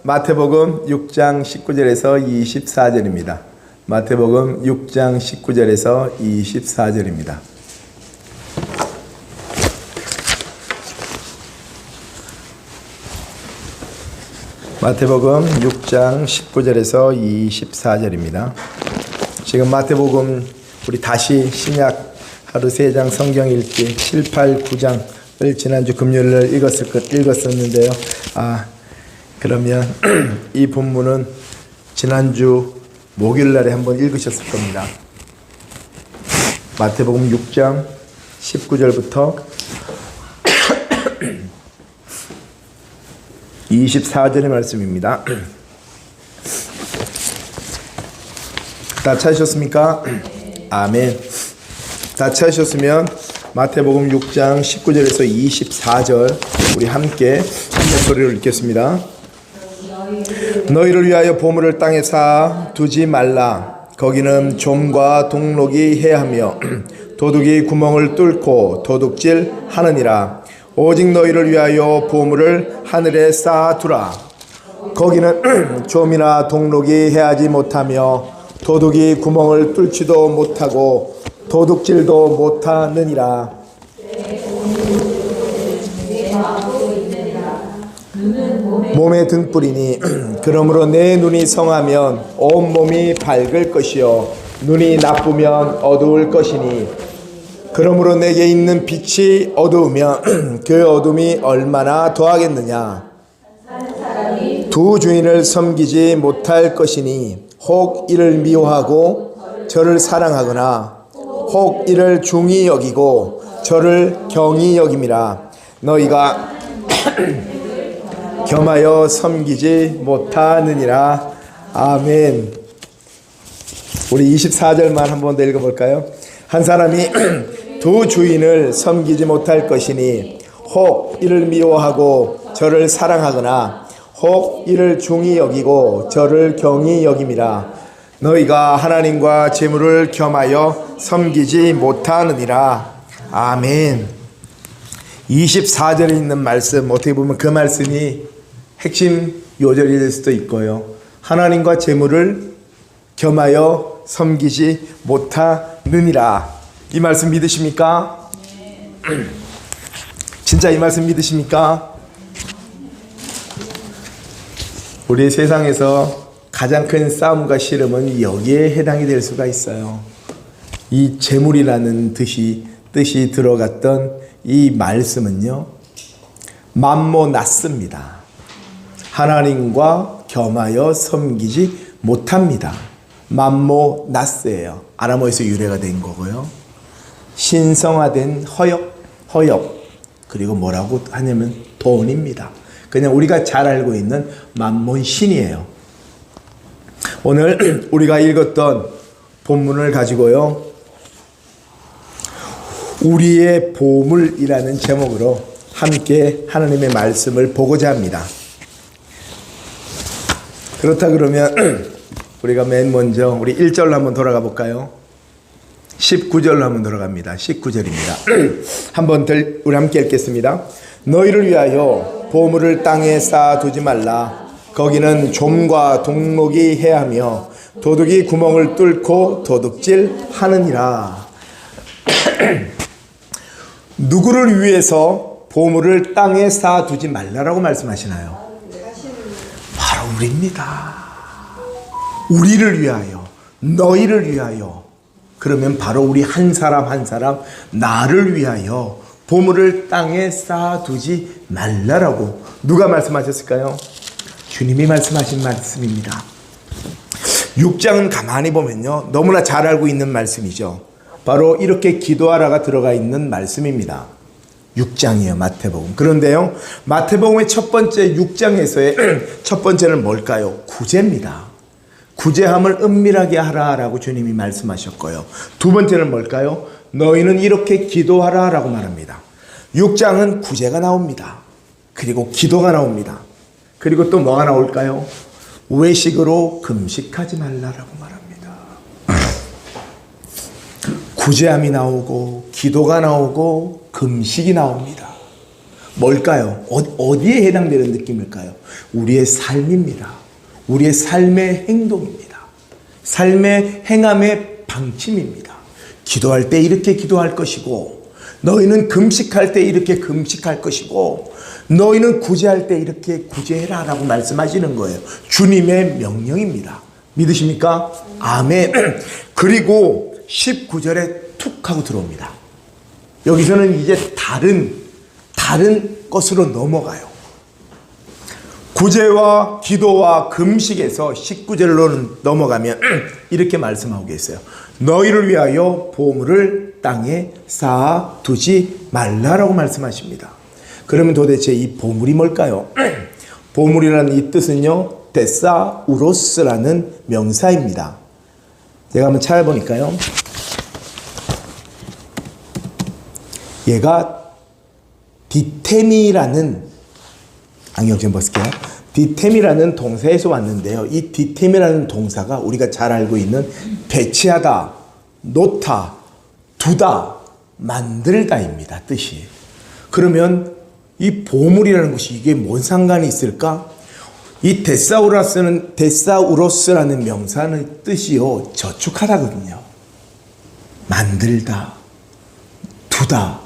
마태복음 6장 19절에서 24절입니다. 마태복음 6장 19절에서 24절입니다. 마태복음 6장 19절에서 24절입니다. 지금 마태복음 우리 다시 신약 하루 3장 성경 읽기 7, 8, 9장을 지난주 금요일날 읽었었는데요. 그러면 이 본문은 지난주 목요일날에 한번 읽으셨을 겁니다. 마태복음 6장 19절부터 24절의 말씀입니다. 다 찾으셨습니까? 아멘. 다 찾으셨으면 마태복음 6장 19절에서 24절 우리 함께 소리를 읽겠습니다. 너희를 위하여 보물을 땅에 쌓아 두지 말라. 거기는 좀과 동록이 해하며 도둑이 구멍을 뚫고 도둑질 하느니라. 오직 너희를 위하여 보물을 하늘에 쌓아두라. 거기는 좀이나 동록이 해하지 못하며 도둑이 구멍을 뚫지도 못하고 도둑질도 못하느니라. 몸의 등불이니 그러므로 내 눈이 성하면 온몸이 밝을 것이요 눈이 나쁘면 어두울 것이니 그러므로 내게 있는 빛이 어두우면 그 어둠이 얼마나 더하겠느냐. 두 주인을 섬기지 못할 것이니 혹 이를 미워하고 저를 사랑하거나 혹 이를 중히 여기고 저를 경히 여김이라. 너희가 겸하여 섬기지 못하느니라. 아멘. 우리 24절만 한 번 더 읽어볼까요? 한 사람이 두 주인을 섬기지 못할 것이니 혹 이를 미워하고 저를 사랑하거나 혹 이를 중히 여기고 저를 경히 여김이라. 너희가 하나님과 재물을 겸하여 섬기지 못하느니라. 아멘. 24절에 있는 말씀, 어떻게 보면 그 말씀이 핵심 요절이 될 수도 있고요. 하나님과 재물을 겸하여 섬기지 못하느니라. 이 말씀 믿으십니까? 진짜 이 말씀 믿으십니까? 우리 세상에서 가장 큰 싸움과 씨름은 여기에 해당이 될 수가 있어요. 이 재물이라는 뜻이 들어갔던 이 말씀은요, 맘모나스입니다. 하나님과 겸하여 섬기지 못합니다. 맘모나스예요. 아람어에서 유래가 된 거고요. 신성화된 허역, 그리고 뭐라고 하냐면 돈입니다. 그냥 우리가 잘 알고 있는 맘몬신이에요. 오늘 우리가 읽었던 본문을 가지고요, 우리의 보물이라는 제목으로 함께 하나님의 말씀을 보고자 합니다. 그렇다 그러면 우리가 맨 먼저 우리 1절로 한번 돌아가 볼까요? 19절로 한번 돌아갑니다. 19절입니다. 한번 우리 함께 읽겠습니다. 너희를 위하여 보물을 땅에 쌓아두지 말라. 거기는 좀과 동록이 해하며 도둑이 구멍을 뚫고 도둑질 하느니라. 누구를 위해서 보물을 땅에 쌓아두지 말라라고 말씀하시나요? 바로 우리입니다. 우리를 위하여, 너희를 위하여. 그러면 바로 우리 한 사람 한 사람, 나를 위하여 보물을 땅에 쌓아두지 말라라고 누가 말씀하셨을까요? 주님이 말씀하신 말씀입니다. 6장은 가만히 보면요, 너무나 잘 알고 있는 말씀이죠. 바로 이렇게 기도하라가 들어가 있는 말씀입니다. 6장이에요, 마태복음. 그런데요, 마태복음의 첫 번째 6장에서의 첫 번째는 뭘까요? 구제입니다. 구제함을 은밀하게 하라라고 주님이 말씀하셨고요. 두 번째는 뭘까요? 너희는 이렇게 기도하라라고 말합니다. 6장은 구제가 나옵니다. 그리고 기도가 나옵니다. 그리고 또 뭐가 나올까요? 외식으로 금식하지 말라라고 말합니다. 구제함이 나오고 기도가 나오고 금식이 나옵니다. 뭘까요? 어디에 해당되는 느낌일까요? 우리의 삶입니다. 우리의 삶의 행동입니다. 삶의 행함의 방침입니다. 기도할 때 이렇게 기도할 것이고, 너희는 금식할 때 이렇게 금식할 것이고, 너희는 구제할 때 이렇게 구제해라 라고 말씀하시는 거예요. 주님의 명령입니다. 믿으십니까? 아멘. 그리고 19절에 툭 하고 들어옵니다. 여기서는 이제 다른 것으로 넘어가요. 구제와 기도와 금식에서 19절로는 넘어가면 이렇게 말씀하고 계세요. 너희를 위하여 보물을 땅에 쌓아 두지 말라라고 말씀하십니다. 그러면 도대체 이 보물이 뭘까요? 보물이라는 이 뜻은요, 데사우로스라는 명사입니다. 제가 한번 찾아보니까요, 얘가 디템이라는, 안경 좀 벗을게요. 디템이라는 동사에서 왔는데요. 이 디템이라는 동사가 우리가 잘 알고 있는 배치하다, 놓다, 두다, 만들다입니다. 뜻이. 그러면 이 보물이라는 것이 이게 뭔 상관이 있을까? 이 데사우로스라는 명사의 뜻이요, 저축하다거든요. 만들다, 두다,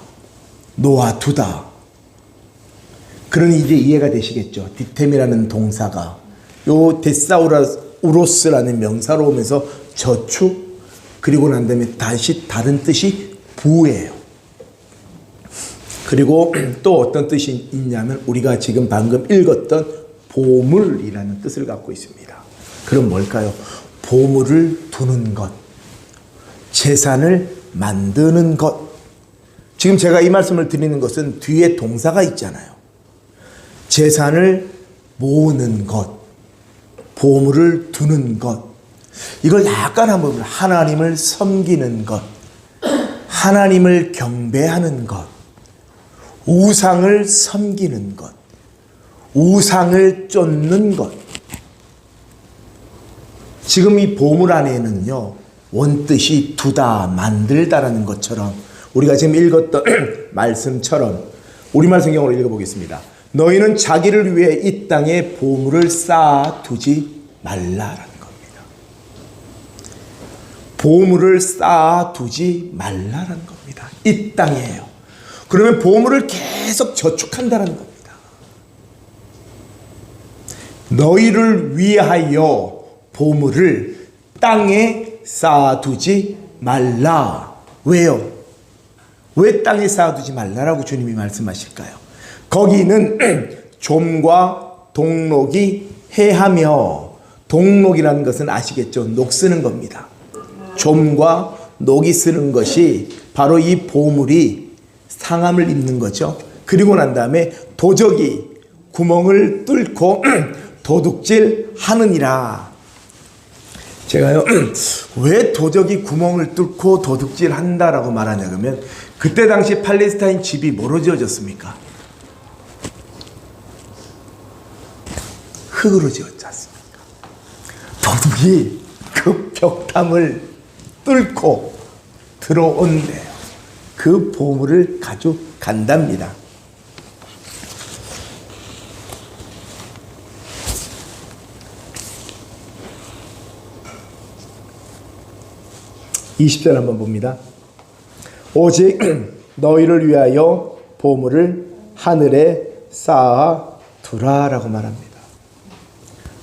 놓아두다. 그러니 이제 이해가 되시겠죠. 디템이라는 동사가 요 데사우로스라는 명사로 오면서 저축, 그리고 난 다음에 다시 다른 뜻이 부예요. 그리고 또 어떤 뜻이 있냐면 우리가 지금 방금 읽었던 보물이라는 뜻을 갖고 있습니다. 그럼 뭘까요? 보물을 두는 것, 재산을 만드는 것. 지금 제가 이 말씀을 드리는 것은 뒤에 동사가 있잖아요. 재산을 모으는 것, 보물을 두는 것. 이걸 약간 한번 보면 하나님을 섬기는 것, 하나님을 경배하는 것, 우상을 섬기는 것, 우상을 쫓는 것. 지금 이 보물 안에는요, 원뜻이 두다, 만들다라는 것처럼 우리가 지금 읽었던 말씀처럼 우리말 성경으로 읽어보겠습니다. 너희는 자기를 위해 이 땅에 보물을 쌓아두지 말라라는 겁니다. 보물을 쌓아두지 말라라는 겁니다. 이 땅에요. 그러면 보물을 계속 저축한다는 겁니다. 너희를 위하여 보물을 땅에 쌓아두지 말라. 왜요? 왜 땅에 쌓아두지 말라라고 주님이 말씀하실까요? 거기는 좀과 동록이 해하며, 동록이라는 것은 아시겠죠? 녹 쓰는 겁니다. 좀과 녹이 쓰는 것이 바로 이 보물이 상함을 입는 거죠. 그리고 난 다음에 도적이 구멍을 뚫고 도둑질 하느니라. 제가요, 왜 도적이 구멍을 뚫고 도둑질 한다라고 말하냐 그러면, 그때 당시 팔레스타인 집이 뭐로 지어졌습니까? 흙으로 지었지 않습니까? 도둑이 그 벽담을 뚫고 들어온대요. 그 보물을 가져간답니다. (20절) 한번 봅니다. 오직 너희를 위하여 보물을 하늘에 쌓아 두라라고 말합니다.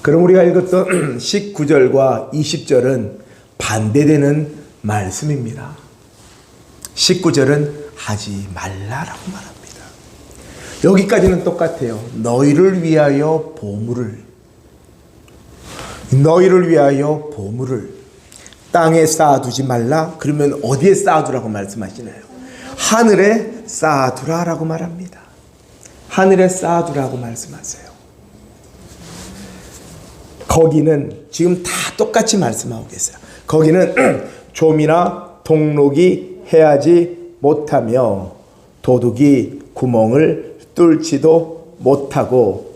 그럼 우리가 읽었던 19절과 20절은 반대되는 말씀입니다. 19절은 하지 말라라고 말합니다. 여기까지는 똑같아요. 너희를 위하여 보물을, 너희를 위하여 보물을 땅에 쌓아두지 말라. 그러면 어디에 쌓아두라고 말씀하시나요? 하늘에 쌓아두라라고 말합니다. 하늘에 쌓아두라고 말씀하세요. 거기는 지금 다 똑같이 말씀하고 계세요. 거기는 좀이나 동록이 해하지 못하며 도둑이 구멍을 뚫지도 못하고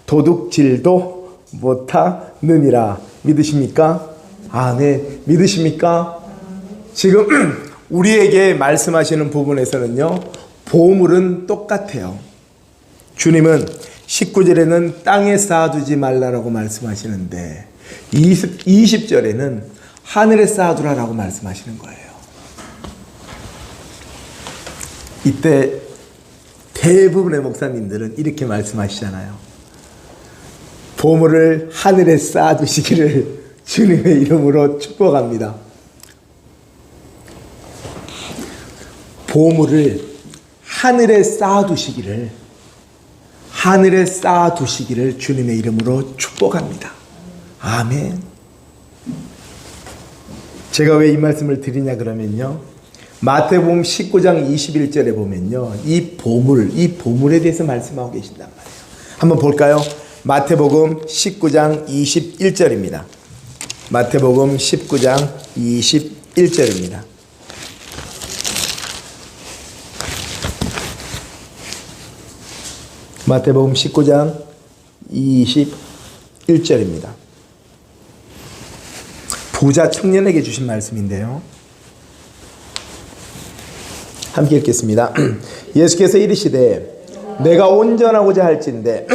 도둑질도 못하느니라. 믿으십니까? 아멘. 믿으십니까? 지금 우리에게 말씀하시는 부분에서는요, 보물은 똑같아요. 주님은 19절에는 땅에 쌓아두지 말라라고 말씀하시는데 20절에는 하늘에 쌓아두라라고 말씀하시는 거예요. 이때 대부분의 목사님들은 이렇게 말씀하시잖아요. 보물을 하늘에 쌓아두시기를 주님의 이름으로 축복합니다. 보물을 하늘에 쌓아두시기를 주님의 이름으로 축복합니다. 아멘. 제가 왜 이 말씀을 드리냐 그러면요, 마태복음 19장 21절에 보면요, 이 보물에 대해서 말씀하고 계신단 말이에요. 한번 볼까요? 마태복음 19장 21절입니다. 마태복음 19장 21절입니다. 마태복음 19장 21절입니다. 부자 청년에게 주신 말씀인데요, 함께 읽겠습니다. 예수께서 이르시되 내가 온전하고자 할진대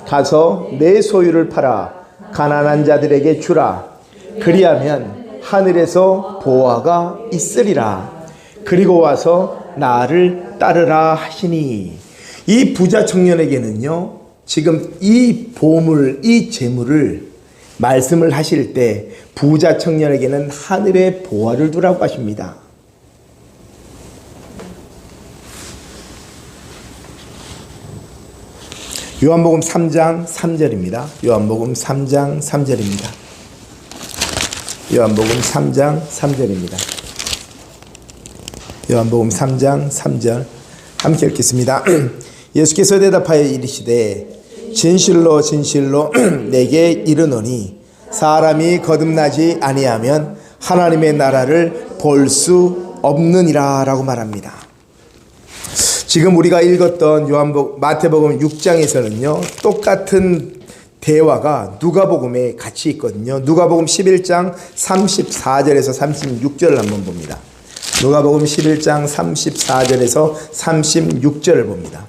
가서 내 소유를 팔아 가난한 자들에게 주라. 그리하면 하늘에서 보화가 있으리라. 그리고 와서 나를 따르라 하시니. 이 부자 청년에게는요, 지금 이 보물, 이 재물을 말씀을 하실 때 부자 청년에게는 하늘의 보화를 두라고 하십니다. 요한복음 3장 3절입니다. 요한복음 3장 3절입니다. 요한복음 3장 3절입니다. 요한복음 3장 3절 함께 읽겠습니다. 예수께서 대답하여 이르시되 진실로 진실로 내게 이르노니 사람이 거듭나지 아니하면 하나님의 나라를 볼 수 없느니라 라고 말합니다. 지금 우리가 읽었던 마태복음 6장에서는요, 똑같은 대화가 누가복음에 같이 있거든요. 누가복음 11장 34절에서 36절을 한번 봅니다. 누가복음 11장 34절에서 36절을 봅니다.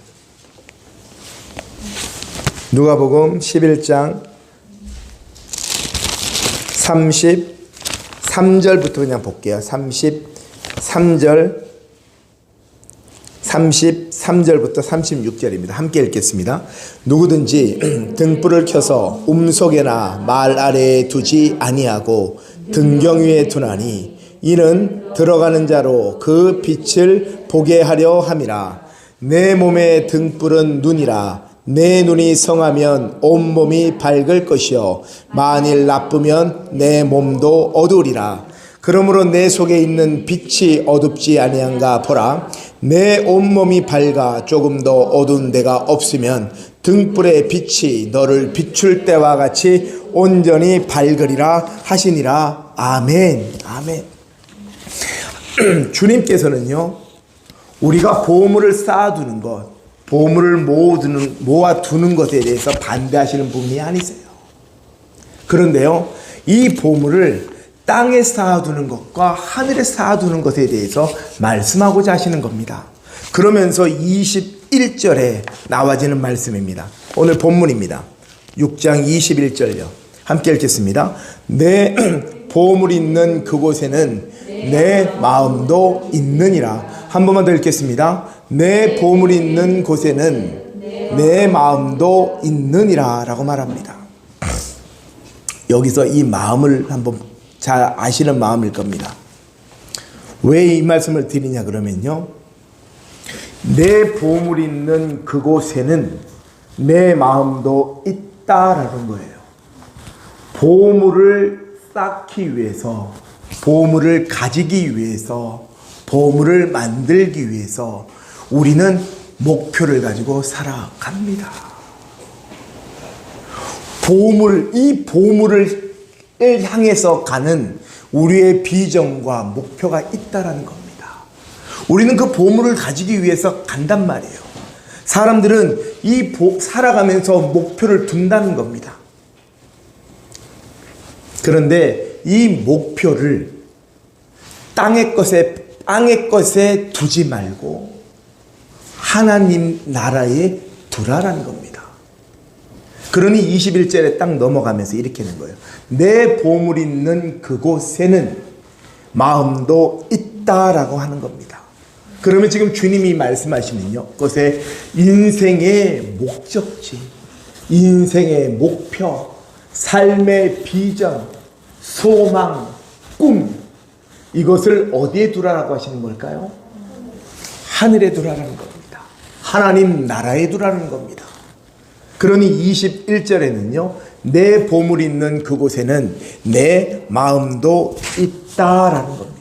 누가복음 11장 33절부터 그냥 볼게요. 33절부터 36절입니다. 함께 읽겠습니다. 누구든지 등불을 켜서 움속에나 말 아래에 두지 아니하고 등경 위에 두나니 이는 들어가는 자로 그 빛을 보게 하려 함이라. 내 몸의 등불은 눈이라. 내 눈이 성하면 온몸이 밝을 것이요 만일 나쁘면 내 몸도 어두우리라. 그러므로 내 속에 있는 빛이 어둡지 아니한가 보라. 내 온몸이 밝아 조금도 어두운 데가 없으면 등불의 빛이 너를 비출 때와 같이 온전히 밝으리라 하시니라. 아멘. 아멘. 주님께서는요, 우리가 보물을 쌓아두는 것, 보물을 모아두는 것에 대해서 반대하시는 분이 아니세요. 그런데요, 이 보물을 땅에 쌓아두는 것과 하늘에 쌓아두는 것에 대해서 말씀하고자 하시는 겁니다. 그러면서 21절에 나와지는 말씀입니다. 오늘 본문입니다. 6장 21절요. 함께 읽겠습니다. 내 보물 있는 그곳에는 내 마음도 있느니라. 한 번만 더 읽겠습니다. 내 보물 있는 곳에는 내 마음도 있느니라 라고 말합니다. 여기서 이 마음을 한번 잘 아시는 마음일 겁니다. 왜 이 말씀을 드리냐 그러면요, 내 보물 있는 그곳에는 내 마음도 있다라는 거예요. 보물을 쌓기 위해서, 보물을 가지기 위해서, 보물을 만들기 위해서 우리는 목표를 가지고 살아갑니다. 이 보물을 향해서 가는 우리의 비전과 목표가 있다라는 겁니다. 우리는 그 보물을 가지기 위해서 간단 말이에요. 사람들은 살아가면서 목표를 둔다는 겁니다. 그런데 이 목표를 땅의 것에 두지 말고 하나님 나라에 두라라는 겁니다. 그러니 21절에 딱 넘어가면서 이렇게 하는 거예요. 내 보물 있는 그곳에는 마음도 있다라고 하는 겁니다. 그러면 지금 주님이 말씀하시면요, 그것에 인생의 목적지, 인생의 목표, 삶의 비전, 소망, 꿈, 이것을 어디에 두라라고 하시는 걸까요? 하늘에 두라라는 겁니다. 하나님 나라에 두라는 겁니다. 그러니 21절에는요, 내 보물 있는 그곳에는 내 마음도 있다라는 겁니다.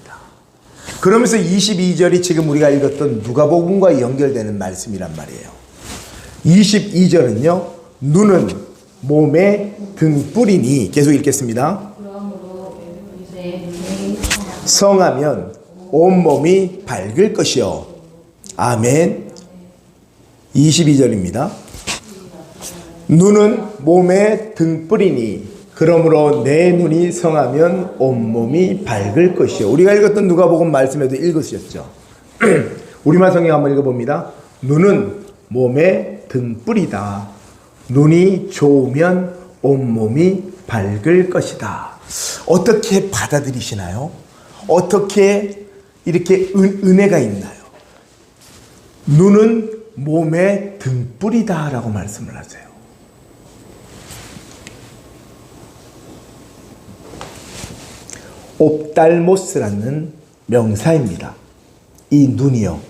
그러면서 22절이 지금 우리가 읽었던 누가복음과 연결되는 말씀이란 말이에요. 22절은요, 눈은 몸의 등불이니, 계속 읽겠습니다. 성하면 온몸이 밝을 것이요. 아멘. 22절입니다. 눈은 몸의 등불이니 그러므로 내 눈이 성하면 온몸이 밝을 것이요. 우리가 읽었던 누가복음 말씀에도 읽으셨죠. 우리말 성경 한번 읽어봅니다. 눈은 몸의 등불이다. 눈이 좋으면 온몸이 밝을 것이다. 어떻게 받아들이시나요? 어떻게 이렇게 은혜가 있나요? 눈은 몸의 등불이다 라고 말씀을 하세요. 옵달모스라는 명사입니다. 이 눈이요,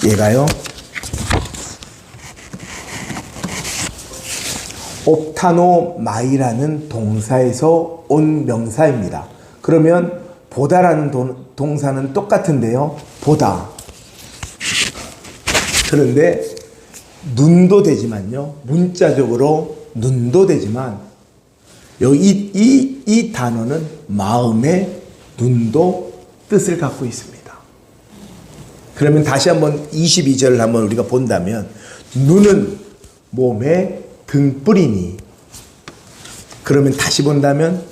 얘가요, 옵타노마이라는 동사에서 온 명사입니다. 그러면 보다라는 동사는 똑같은데요, 보다. 그런데 눈도 되지만요, 문자적으로 눈도 되지만 여기 이 단어는 마음의 눈도 뜻을 갖고 있습니다. 그러면 다시 한번 22절을 한번 우리가 본다면, 눈은 몸의 등불이니, 그러면 다시 본다면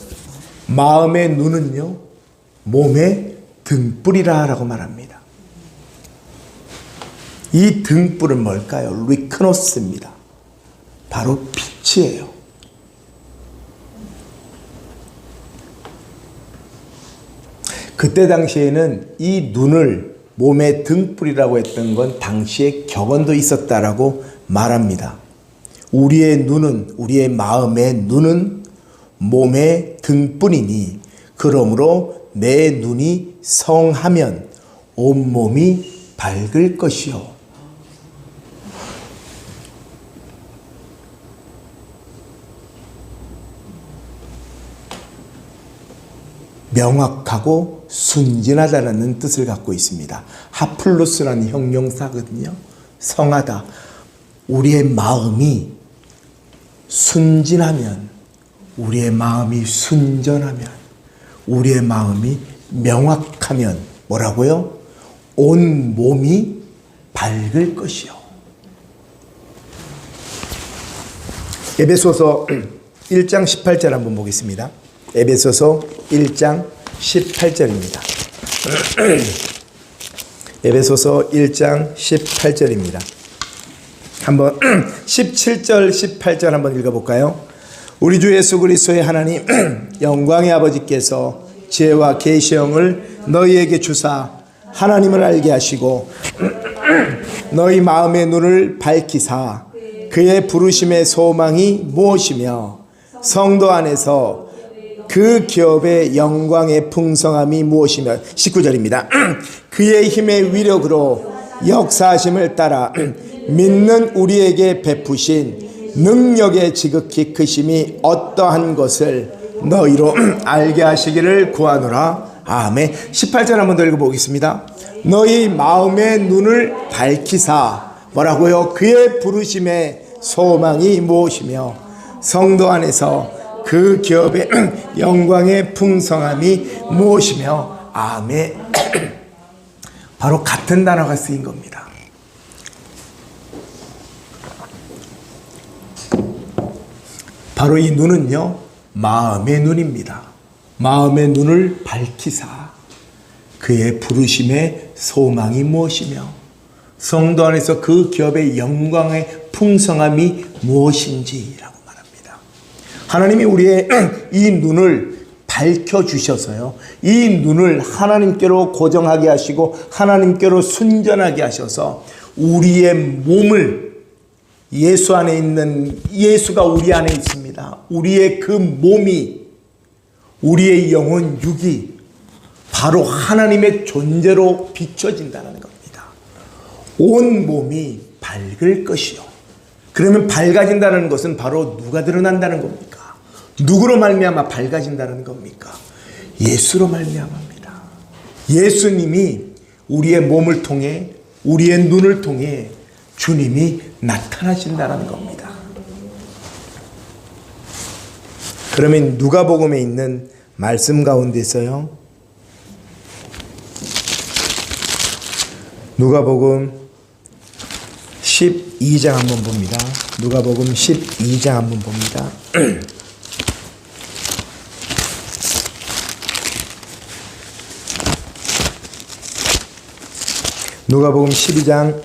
마음의 눈은요, 몸의 등불이라고 말합니다. 이 등불은 뭘까요? 리크노스입니다. 바로 빛이에요. 그때 당시에는 이 눈을 몸의 등불이라고 했던 건 당시에 격언도 있었다라고 말합니다. 우리의 눈은, 우리의 마음의 눈은 몸의 등불이니 그러므로 내 눈이 성하면 온몸이 밝을 것이요. 명확하고 순진하다는 뜻을 갖고 있습니다. 하플루스라는 형용사거든요. 성하다. 우리의 마음이 순진하면, 우리의 마음이 순전하면, 우리의 마음이 명확하면 뭐라고요? 온 몸이 밝을 것이요. 에베소서 1장 18절 한번 보겠습니다. 에베소서 1장 18절입니다. 에베소서 1장 18절입니다. 한번 17절 18절 한번 읽어볼까요? 우리 주 예수 그리스도의 하나님 영광의 아버지께서 지혜와 계시형을 너희에게 주사 하나님을 알게 하시고 너희 마음의 눈을 밝히사 그의 부르심의 소망이 무엇이며 성도 안에서 그 기업의 영광의 풍성함이 무엇이며 19절입니다. 그의 힘의 위력으로 역사하심을 따라 믿는 우리에게 베푸신 능력의 지극히 크심이 어떠한 것을 너희로 알게 하시기를 구하노라. 아멘. 18절 한번 더 읽어보겠습니다. 너희 마음의 눈을 밝히사 뭐라고요? 그의 부르심의 소망이 무엇이며 성도 안에서 그 기업의 영광의 풍성함이 무엇이며 아멘. 바로 같은 단어가 쓰인 겁니다. 바로 이 눈은요, 마음의 눈입니다. 마음의 눈을 밝히사 그의 부르심의 소망이 무엇이며 성도 안에서 그 기업의 영광의 풍성함이 무엇인지라고 말합니다. 하나님이 우리의 이 눈을 밝혀주셔서요, 이 눈을 하나님께로 고정하게 하시고 하나님께로 순전하게 하셔서 우리의 몸을, 예수 안에 있는, 예수가 우리 안에 있습니다. 우리의 그 몸이, 우리의 영혼 육이 바로 하나님의 존재로 비춰진다는 겁니다. 온 몸이 밝을 것이요. 그러면 밝아진다는 것은 바로 누가 드러난다는 겁니까? 누구로 말미암아 밝아진다는 겁니까? 예수로 말미암아입니다. 예수님이 우리의 몸을 통해, 우리의 눈을 통해 주님이 나타나신다는 겁니다. 그러면 누가복음에 있는 말씀 가운데서요, 누가복음 12장 한번 봅니다. 누가복음 12장 한번 봅니다. 누가복음 12장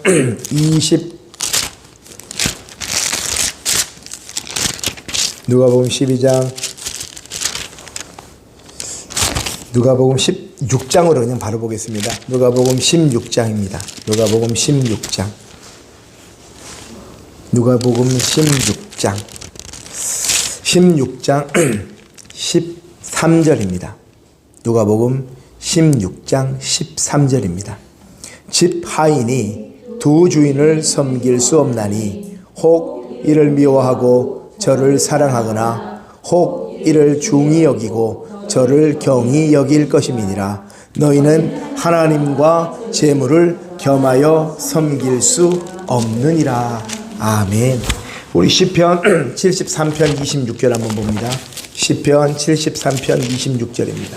16장으로 그냥 바로 보겠습니다. 누가복음 16장입니다. 누가복음 16장. 누가복음 16장 13절입니다. 누가복음 16장 13절입니다. 집 하인이 두 주인을 섬길 수 없나니 혹 이를 미워하고 저를 사랑하거나 혹 이를 중히 여기고 저를 경히 여길 것임이니라. 너희는 하나님과 재물을 겸하여 섬길 수 없느니라. 아멘. 우리 시편 73편 26절 한번 봅니다. 시편 73편 26절입니다.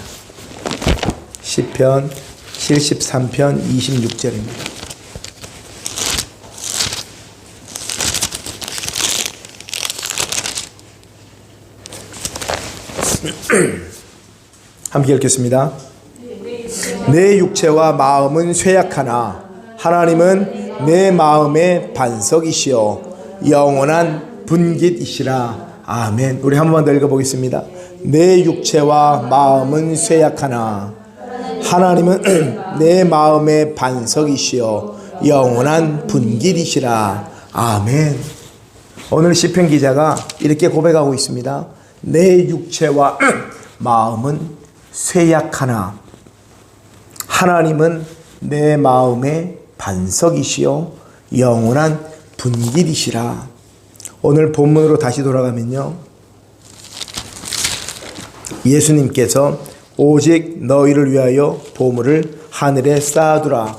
시편 73편 26절입니다. 함께 읽겠습니다. 내 육체와 마음은 쇠약하나 하나님은 내 마음의 반석이시요 영원한 분깃이시라. 아멘. 우리 한 번만 더 읽어보겠습니다. 내 육체와 마음은 쇠약하나 하나님은 내 마음의 반석이시요 영원한 분깃이시라. 아멘. 오늘 시편 기자가 이렇게 고백하고 있습니다. 내 육체와 마음은 쇠약하나 하나님은 내 마음의 반석이시요 영원한 분깃이시라. 오늘 본문으로 다시 돌아가면요, 예수님께서 오직 너희를 위하여 보물을 하늘에 쌓아두라.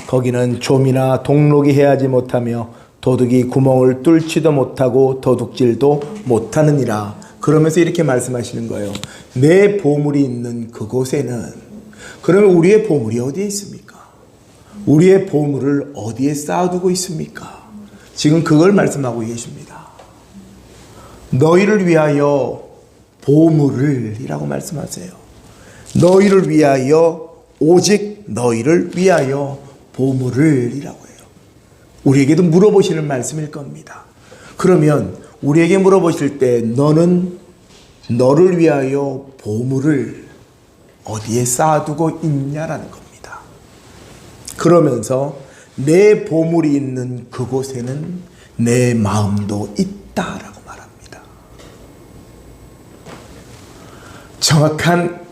거기는 좀이나 동록이 해하지 못하며 도둑이 구멍을 뚫지도 못하고 도둑질도 못하느니라. 그러면서 이렇게 말씀하시는 거예요. 내 보물이 있는 그곳에는, 그러면 우리의 보물이 어디에 있습니까? 우리의 보물을 어디에 쌓아두고 있습니까? 지금 그걸 말씀하고 계십니다. 너희를 위하여 보물을 이라고 말씀하세요. 너희를 위하여, 오직 너희를 위하여 보물을 이라고 해요. 우리에게도 물어보시는 말씀일 겁니다. 그러면 우리에게 물어보실 때 너는 너를 위하여 보물을 어디에 쌓아두고 있냐라는 겁니다. 그러면서 내 보물이 있는 그곳에는 내 마음도 있다라고 말합니다. 정확한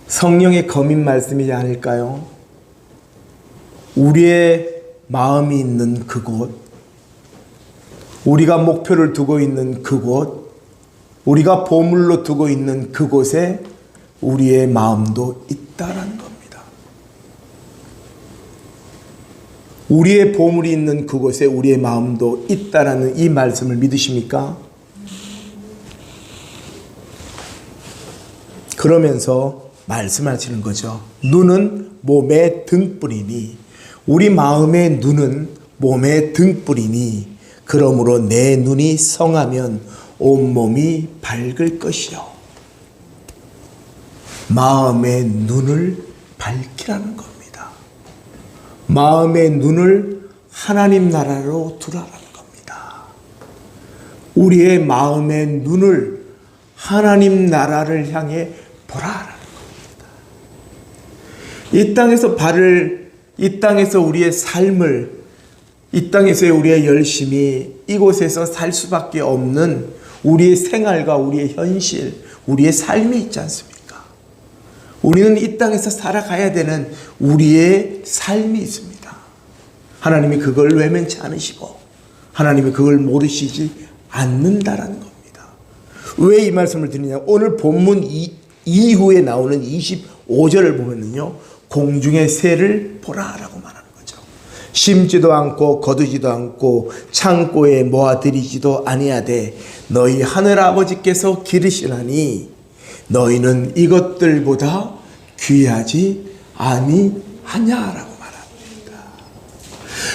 성령의 검인 말씀이지 않을까요? 우리의 마음이 있는 그곳, 우리가 목표를 두고 있는 그곳, 우리가 보물로 두고 있는 그곳에 우리의 마음도 있다라는 겁니다. 우리의 보물이 있는 그곳에 우리의 마음도 있다라는 이 말씀을 믿으십니까? 그러면서 말씀하시는 거죠. 눈은 몸의 등불이니, 우리 마음의 눈은 몸의 등불이니, 그러므로 내 눈이 성하면 온몸이 밝을 것이요. 마음의 눈을 밝히라는 겁니다. 마음의 눈을 하나님 나라로 두라라는 겁니다. 우리의 마음의 눈을 하나님 나라를 향해 보라라는 겁니다. 이 땅에서 우리의 삶을, 이 땅에서의 우리의 열심이 이곳에서 살 수밖에 없는 우리의 생활과 우리의 현실, 우리의 삶이 있지 않습니까? 우리는 이 땅에서 살아가야 되는 우리의 삶이 있습니다. 하나님이 그걸 외면치 않으시고 하나님이 그걸 모르시지 않는다라는 겁니다. 왜 이 말씀을 드리냐? 오늘 본문 이후에 나오는 25절을 보면요, 공중의 새를 보라라고 말합니다. 심지도 않고 거두지도 않고 창고에 모아들이지도 아니하되 너희 하늘 아버지께서 기르시나니 너희는 이것들보다 귀하지 아니하냐라고 말합니다.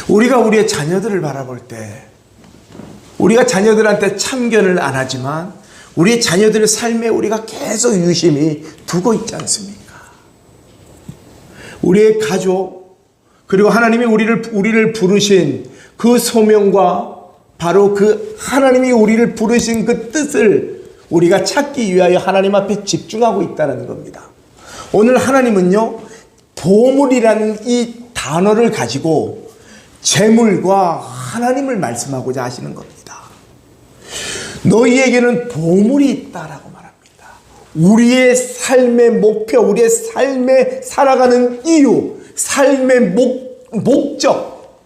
우리가 우리의 자녀들을 바라볼 때 우리가 자녀들한테 참견을 안 하지만 우리의 자녀들의 삶에 우리가 계속 유심히 두고 있지 않습니까? 우리의 가족, 그리고 하나님이 우리를 부르신 그 소명과 바로 그 하나님이 우리를 부르신 그 뜻을 우리가 찾기 위하여 하나님 앞에 집중하고 있다는 겁니다. 오늘 하나님은요, 보물이라는 이 단어를 가지고 재물과 하나님을 말씀하고자 하시는 겁니다. 너희에게는 보물이 있다라고 말합니다. 우리의 삶의 목표, 우리의 삶에 살아가는 이유, 삶의 목적,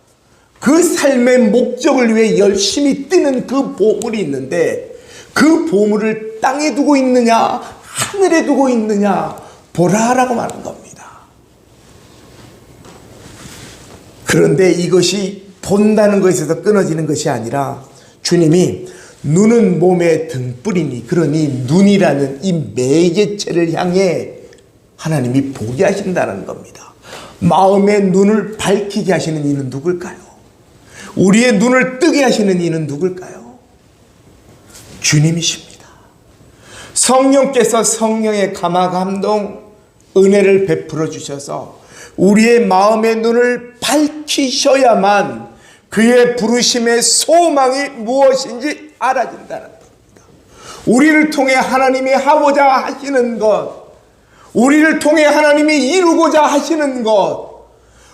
그 삶의 목적을 위해 열심히 뛰는 그 보물이 있는데 그 보물을 땅에 두고 있느냐 하늘에 두고 있느냐 보라라고 말하는 겁니다. 그런데 이것이 본다는 것에서 끊어지는 것이 아니라 주님이 눈은 몸의 등불이니, 그러니 눈이라는 이 매개체를 향해 하나님이 보게 하신다는 겁니다. 마음의 눈을 밝히게 하시는 이는 누굴까요? 우리의 눈을 뜨게 하시는 이는 누굴까요? 주님이십니다. 성령께서 성령의 감화감동 은혜를 베풀어 주셔서 우리의 마음의 눈을 밝히셔야만 그의 부르심의 소망이 무엇인지 알아진다는 겁니다. 우리를 통해 하나님이 하고자 하시는 것, 우리를 통해 하나님이 이루고자 하시는 것,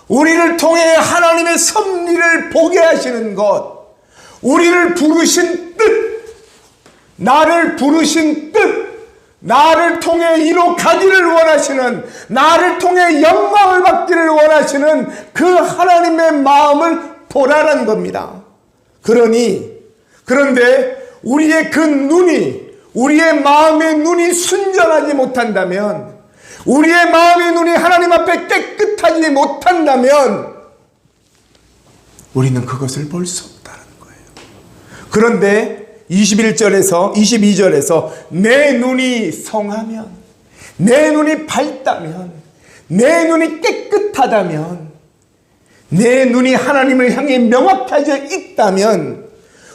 우리를 통해 하나님의 섭리를 보게 하시는 것, 우리를 부르신 뜻, 나를 부르신 뜻, 나를 통해 이루가기를 원하시는, 나를 통해 영광을 받기를 원하시는 그 하나님의 마음을 보라는 겁니다. 그런데 우리의 그 눈이, 우리의 마음의 눈이 순전하지 못한다면, 우리의 마음의 눈이 하나님 앞에 깨끗하지 못한다면 우리는 그것을 볼 수 없다는 거예요. 그런데 22절에서 내 눈이 성하면, 내 눈이 밝다면, 내 눈이 깨끗하다면, 내 눈이 하나님을 향해 명확해져 있다면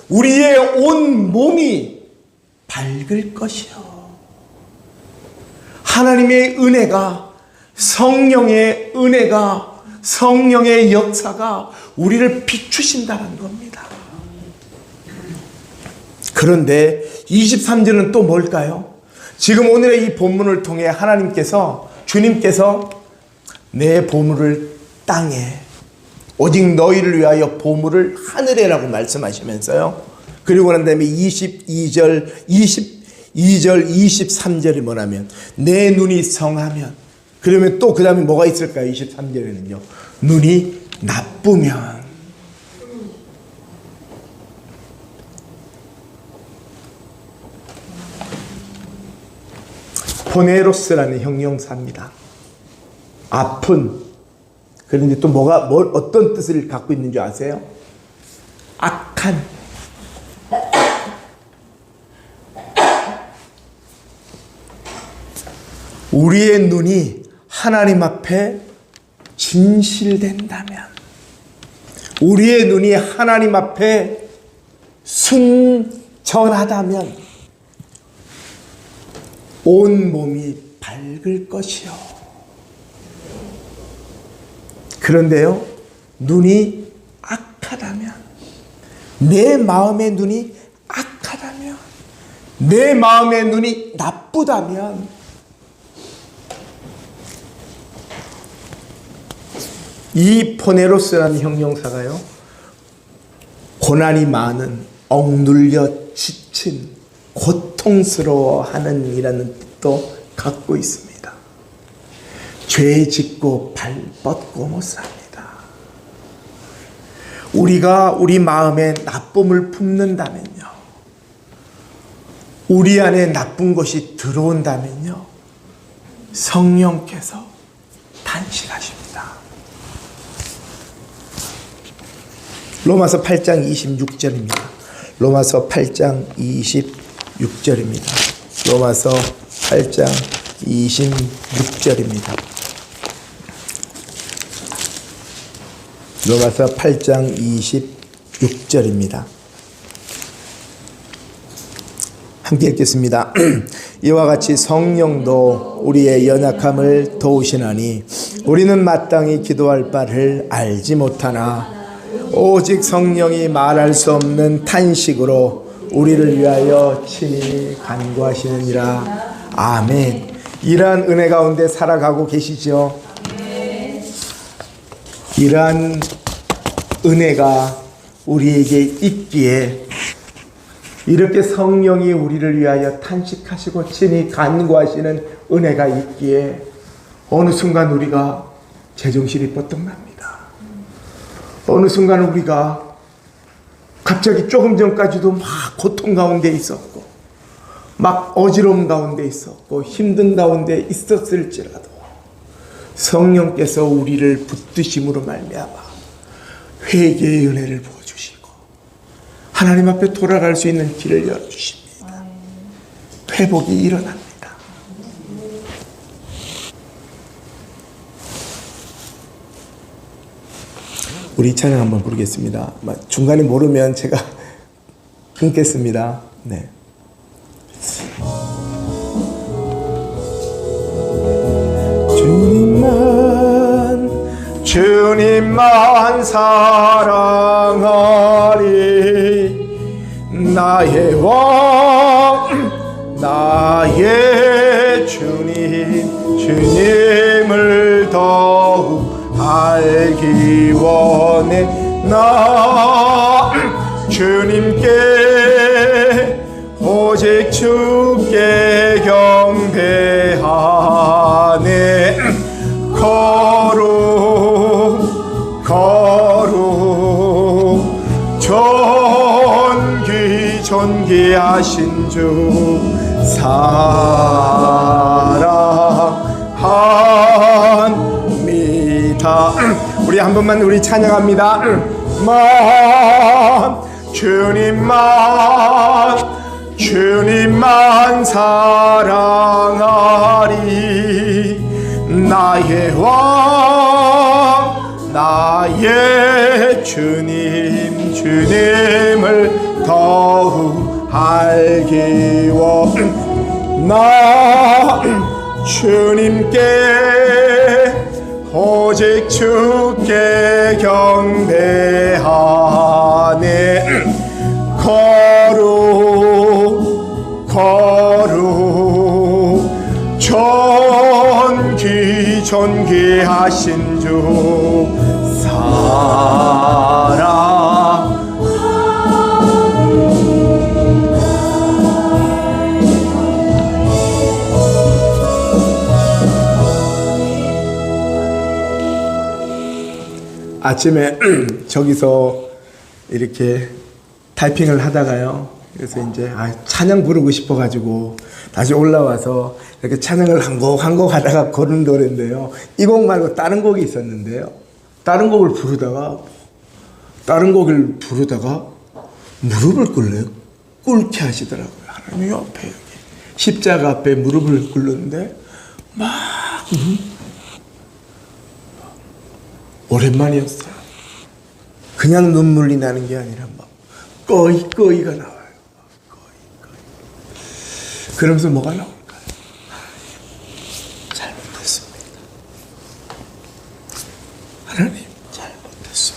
우리의 온 몸이 밝을 것이요. 하나님의 은혜가, 성령의 은혜가, 성령의 역사가 우리를 비추신다는 겁니다. 그런데 23절은 또 뭘까요? 지금 오늘의 이 본문을 통해 하나님께서, 주님께서 내 보물을 땅에, 오직 너희를 위하여 보물을 하늘에라고 말씀하시면서요. 그리고 난 다음에 22절, 23절이 뭐냐면 내 눈이 성하면, 그러면 또 그 다음에 뭐가 있을까요? 23절에는요. 눈이 나쁘면, 포네로스라는 형용사입니다. 아픈. 그런데 또 어떤 뜻을 갖고 있는 줄 아세요? 악한. 우리의 눈이 하나님 앞에 진실된다면, 우리의 눈이 하나님 앞에 순전하다면 온 몸이 밝을 것이요. 그런데요, 눈이 악하다면, 내 마음의 눈이 악하다면, 내 마음의 눈이 나쁘다면, 이 포네로스라는 형용사가요, 고난이 많은, 억눌려 지친, 고통스러워하는 이라는 뜻도 갖고 있습니다. 죄 짓고 발 뻗고 못 삽니다. 우리가 우리 마음에 나쁨을 품는다면요, 우리 안에 나쁜 것이 들어온다면요, 성령께서 탄식하십니다. 로마서 8장 26절입니다. 로마서 8장 26절입니다. 로마서 8장 26절입니다. 로마서 8장 26절입니다. 함께 읽겠습니다. 이와 같이 성령도 우리의 연약함을 도우시나니 우리는 마땅히 기도할 바를 알지 못하나 오직 성령이 말할 수 없는 탄식으로 우리를 위하여 친히 간구하시느니라. 아멘. 이러한 은혜 가운데 살아가고 계시죠? 이러한 은혜가 우리에게 있기에 이렇게 성령이 우리를 위하여 탄식하시고 친히 간구하시는 은혜가 있기에 어느 순간 우리가 제정신이 뻗떡납니다. 어느 순간 우리가 갑자기 조금 전까지도 막 고통 가운데 있었고 막 어지러움 가운데 있었고 힘든 가운데 있었을지라도 성령께서 우리를 붙드심으로 말미암아 회개의 은혜를 부어주시고 하나님 앞에 돌아갈 수 있는 길을 열어주십니다. 회복이 일어납니다. 우리 찬양 한번 부르겠습니다. 중간에 모르면 제가 끊겠습니다. 네. 주님만 사랑하리. 나의 왕 나의 주님을 더욱 알기 원해. 나 주님께 오직 주께 경배하네. 거룩 존귀하신 주 사랑합니다. 우리 한 번만 우리 찬양합니다. 주님만 사랑하리. 나의 왕 나의 주님을 더욱 알기 나 주님께 오직 주께 경배하네. 거룩 존귀하신 주 사랑. 아침에 저기서 이렇게 타이핑을 하다가요, 그래서 이제 찬양 부르고 싶어가지고 다시 올라와서 이렇게 찬양을 한 곡 하다가 고른 노래인데요, 이 곡 말고 다른 곡이 있었는데요, 다른 곡을 부르다가 무릎을 꿇게 하시더라고요. 하나님 옆에 여기 십자가 앞에 무릎을 꿇는데 막 오랜만이었어요. 그냥 눈물이 나는 게 아니라 막 꺼이가 나와요. 꺼이. 그러면서 뭐가 나올까요? 잘못했습니다. 하나님 잘못했습니다.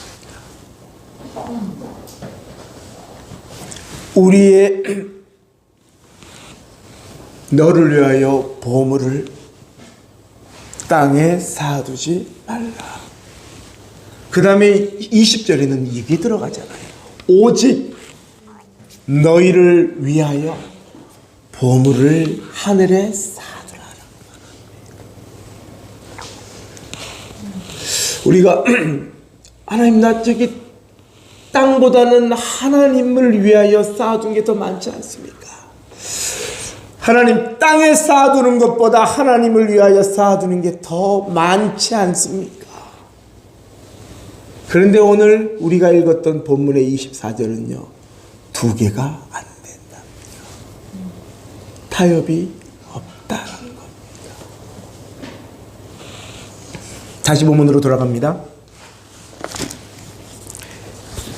우리의 너를 위하여 보물을 땅에 쌓아두지 말라. 그 다음에 20절에는 이게 들어가잖아요. 오직 너희를 위하여 보물을 하늘에 쌓아두라. 우리가 하나님, 나 저기 땅보다는 하나님을 위하여 쌓아둔 게 더 많지 않습니까? 하나님, 땅에 쌓아두는 것보다 하나님을 위하여 쌓아두는 게 더 많지 않습니까? 그런데 오늘 우리가 읽었던 본문의 24절은요, 두 개가 안 된답니다. 타협이 없다는 겁니다. 다시 본문으로 돌아갑니다.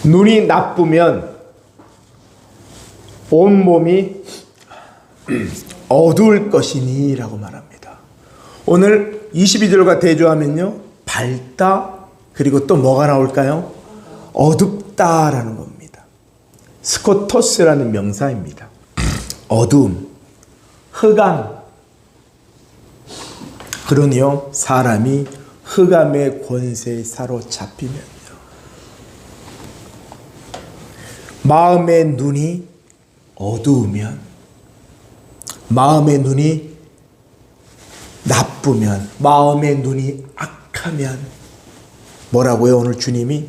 눈이 나쁘면 온몸이 어두울 것이니 라고 말합니다. 오늘 22절과 대조하면요, 밝다, 그리고 또 뭐가 나올까요? 어둡다라는 겁니다. 스코토스라는 명사입니다. 어두움, 흑암. 그러니요, 사람이 흑암의 권세에 사로잡히면요, 마음의 눈이 어두우면, 마음의 눈이 나쁘면, 마음의 눈이 악하면 뭐라고요? 오늘 주님이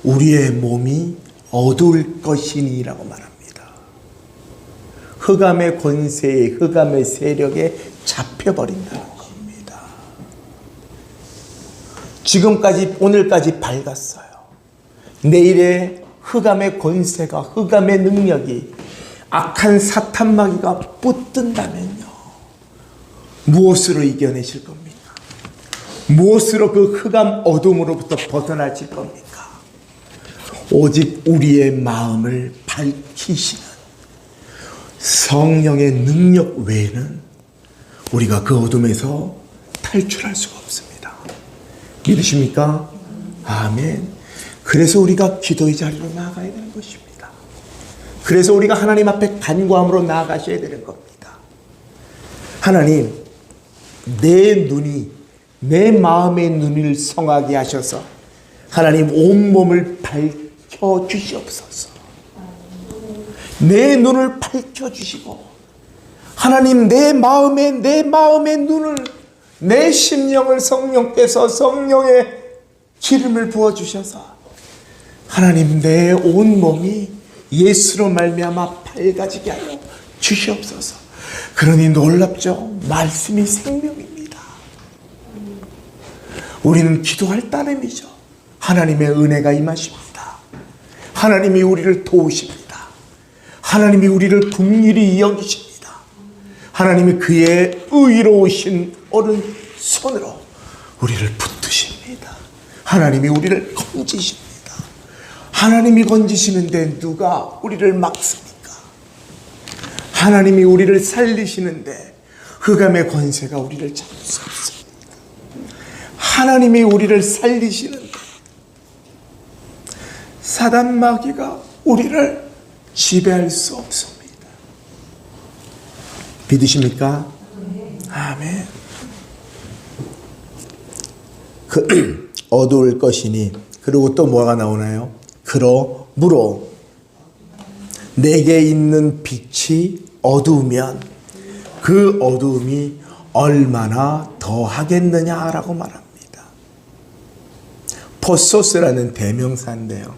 우리의 몸이 어두울 것이니 라고 말합니다. 흑암의 권세에, 흑암의 세력에 잡혀버린다는 겁니다. 지금까지, 오늘까지 밝았어요. 내일의 흑암의 권세가, 흑암의 능력이, 악한 사탄 마귀가 붙든다면요, 무엇으로 이겨내실 겁니까? 무엇으로 그 흑암 어둠으로부터 벗어나실 겁니까? 오직 우리의 마음을 밝히시는 성령의 능력 외에는 우리가 그 어둠에서 탈출할 수가 없습니다. 믿으십니까? 아멘. 그래서 우리가 기도의 자리로 나아가야 되는 것입니다. 그래서 우리가 하나님 앞에 간구함으로 나아가셔야 되는 겁니다. 하나님, 내 눈이, 내 마음의 눈을 성하게 하셔서 하나님 온몸을 밝혀 주시옵소서. 내 눈을 밝혀 주시고, 하나님, 내 마음의 눈을, 내 심령을 성령께서 성령의 기름을 부어 주셔서 하나님, 내 온몸이 예수로 말미암아 밝아지게 하여 주시옵소서. 그러니 놀랍죠? 말씀이 생명입니다. 우리는 기도할 따름이죠. 하나님의 은혜가 임하십니다. 하나님이 우리를 도우십니다. 하나님이 우리를 긍휼히 여기십니다. 하나님이 그의 의로우신 오른손으로 우리를 붙드십니다. 하나님이 우리를 건지십니다. 하나님이 건지시는데 누가 우리를 막습니까? 하나님이 우리를 살리시는데 흑암의 권세가 우리를 잡을 수 없습니다. 하나님이 우리를 살리시는데 사단 마귀가 우리를 지배할 수 없습니다. 믿으십니까? 아멘. 어두울 것이니, 그리고 또 뭐가 나오나요? 그러므로 내게 있는 빛이 어두우면 그 어두움이 얼마나 더 하겠느냐라고 말합니다. 포소스라는 대명사인데요,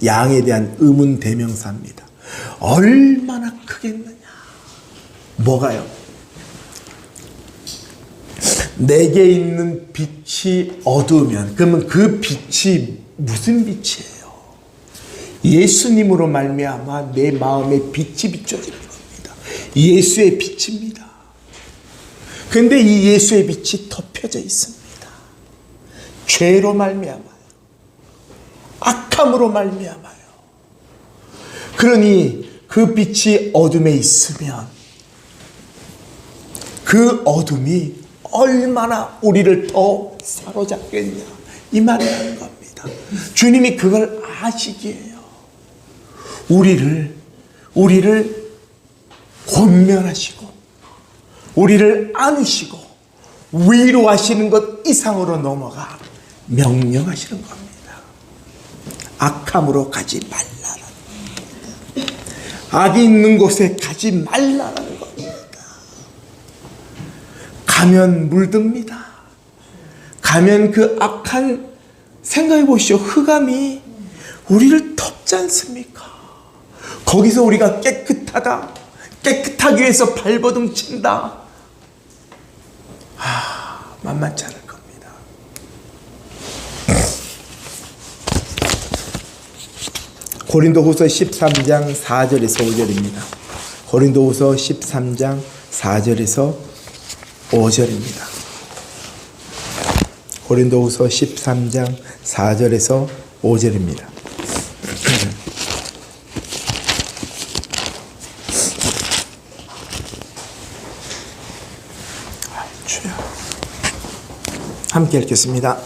양에 대한 의문 대명사입니다. 얼마나 크겠느냐. 뭐가요? 내게 있는 빛이 어두우면, 그러면 그 빛이 무슨 빛이에요? 예수님으로 말미암아 내 마음에 빛이 비춰지는 겁니다. 예수의 빛입니다. 그런데 이 예수의 빛이 덮여져 있습니다. 죄로 말미암아요. 악함으로 말미암아요. 그러니 그 빛이 어둠에 있으면 그 어둠이 얼마나 우리를 더 사로잡겠냐, 이 말이라는 겁니다. 주님이 그걸 아시기에요. 우리를 우리를 권면하시고 우리를 안으시고 위로하시는 것 이상으로 넘어가 명령하시는 겁니다. 악함으로 가지 말라라는 겁니다. 악이 있는 곳에 가지 말라라는 겁니다. 가면 물듭니다. 가면 그 악한, 생각해 보시오. 흑암이 우리를 덮지 않습니까? 거기서 우리가 깨끗하기 위해서 발버둥 친다. 만만치 않을 겁니다. 고린도후서 13장 4절에서 5절입니다. 고린도후서 13장 4절에서 5절입니다. 고린도후서 13장 4절에서 5절입니다. 함께 읽겠습니다.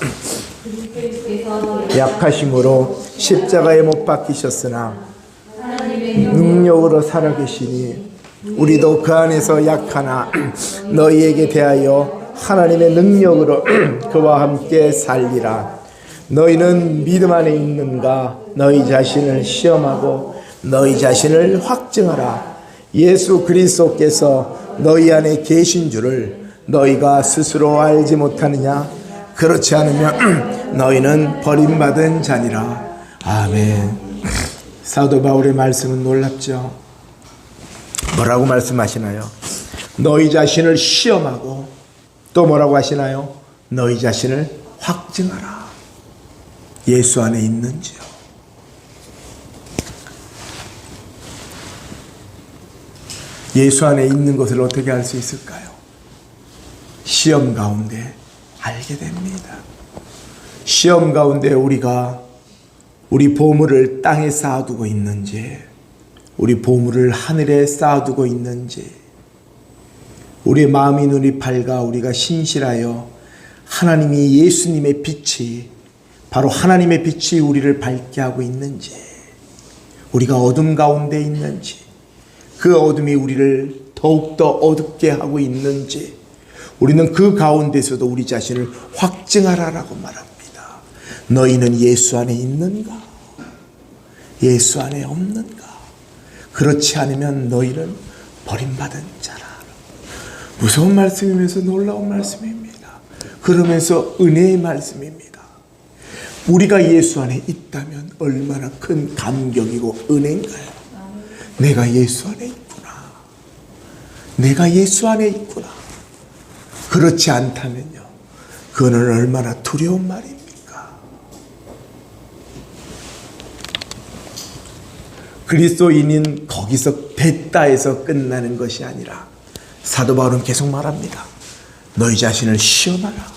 약하심으로 십자가에 못 박히셨으나 능력으로 살아계시니 우리도 그 안에서 약하나 너희에게 대하여 하나님의 능력으로 그와 함께 살리라. 너희는 믿음 안에 있는가? 너희 자신을 시험하고 너희 자신을 확증하라. 예수 그리스도께서 너희 안에 계신 줄을 너희가 스스로 알지 못하느냐? 그렇지 않으면 너희는 버림받은 자니라. 아멘. 사도 바울의 말씀은 놀랍죠. 뭐라고 말씀하시나요? 너희 자신을 시험하고 또 뭐라고 하시나요? 너희 자신을 확증하라. 예수 안에 있는지요. 예수 안에 있는 것을 어떻게 알 수 있을까요? 시험 가운데 알게 됩니다. 시험 가운데 우리가 우리 보물을 땅에 쌓아두고 있는지, 우리 보물을 하늘에 쌓아두고 있는지, 우리의 마음이 눈이 밝아 우리가 신실하여 하나님이 예수님의 빛이, 바로 하나님의 빛이 우리를 밝게 하고 있는지, 우리가 어둠 가운데 있는지, 그 어둠이 우리를 더욱더 어둡게 하고 있는지, 우리는 그 가운데서도 우리 자신을 확증하라라고 말합니다. 너희는 예수 안에 있는가? 예수 안에 없는가? 그렇지 않으면 너희는 버림받은 자라. 무서운 말씀이면서 놀라운 말씀입니다. 그러면서 은혜의 말씀입니다. 우리가 예수 안에 있다면 얼마나 큰 감격이고 은혜인가요? 내가 예수 안에 있구나. 내가 예수 안에 있구나. 그렇지 않다면요, 그거는 얼마나 두려운 말입니까? 그리스도인은 거기서 뱉다에서 끝나는 것이 아니라 사도 바울은 계속 말합니다. 너희 자신을 시험하라.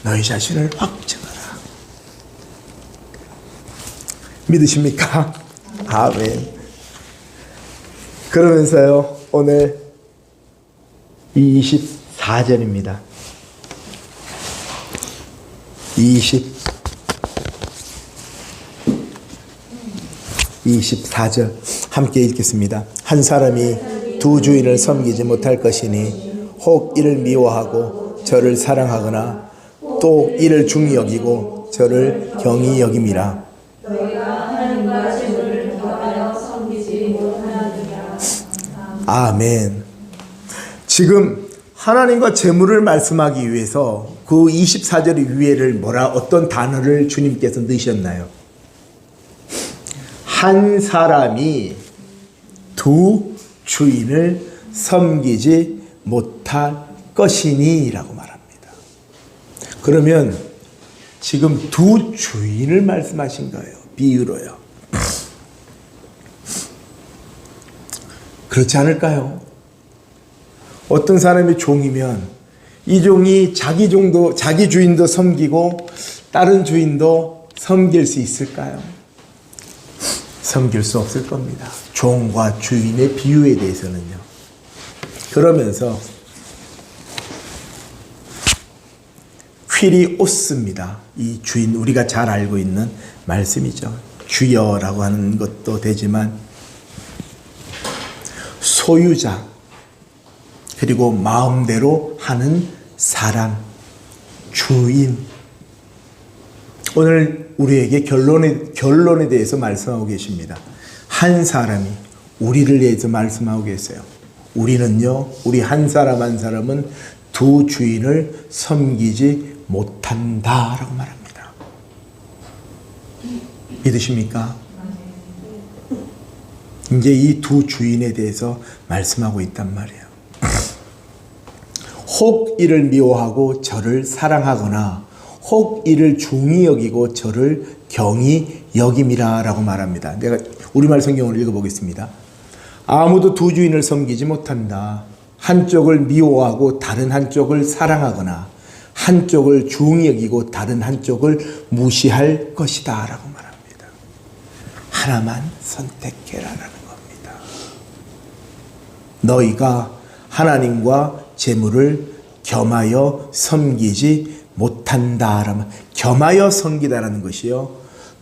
너희 자신을 확증하라. 믿으십니까? 아멘. 그러면서요, 오늘 24절입니다. 24절 함께 읽겠습니다. 한 사람이 두 주인을 섬기지 못할 것이니 혹 이를 미워하고 저를 사랑하거나 또 이를 중히 여기고 저를 경히 여김이라. 아멘. 지금 하나님과 재물을 말씀하기 위해서 그 24절 위에를 어떤 단어를 주님께서 넣으셨나요? 한 사람이 두 주인을 섬기지 못할 것이니 라고 말합니다. 그러면 지금 두 주인을 말씀하신 거예요. 비유로요. 그렇지 않을까요? 어떤 사람이 종이면 이 종이 자기 주인도 섬기고 다른 주인도 섬길 수 있을까요? 섬길 수 없을 겁니다. 종과 주인의 비유에 대해서는요. 그러면서 퀴리오스입니다. 이 주인, 우리가 잘 알고 있는 말씀이죠. 주여라고 하는 것도 되지만 소유자, 그리고 마음대로 하는 사람, 주인. 오늘 우리에게 결론에 대해서 말씀하고 계십니다. 한 사람이 우리를 위해서 말씀하고 계세요. 우리는요, 우리 한 사람 한 사람은 두 주인을 섬기지 못한다라고 말합니다. 믿으십니까? 이제 이 두 주인에 대해서 말씀하고 있단 말이에요. 혹 이를 미워하고 저를 사랑하거나 혹 이를 중히 여기고 저를 경히 여김이라 라고 말합니다. 내가 우리말 성경을 읽어보겠습니다. 아무도 두 주인을 섬기지 못한다. 한쪽을 미워하고 다른 한쪽을 사랑하거나 한쪽을 중히 여기고 다른 한쪽을 무시할 것이다 라고 말합니다. 하나만 선택해라라는 겁니다. 너희가 하나님과 재물을 겸하여 섬기지 못한다라면, 겸하여 섬기다라는 것이요,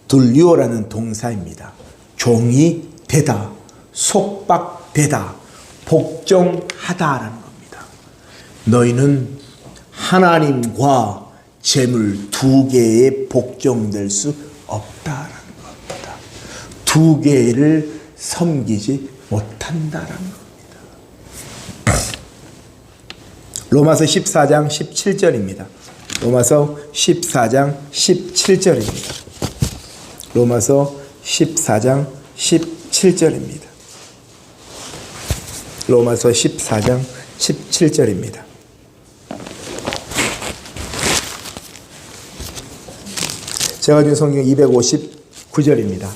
둘리오라는 동사입니다. 종이 되다, 속박되다, 복종하다라는 겁니다. 너희는 하나님과 재물 두 개에 복종될 수 없다라는 겁니다. 두 개를 섬기지 못한다라는 겁니다. 로마서 14장 17절입니다. 로마서 14장 17절입니다. 로마서 14장 17절입니다. 로마서 14장 17절입니다. 제가 준 성경 259절입니다.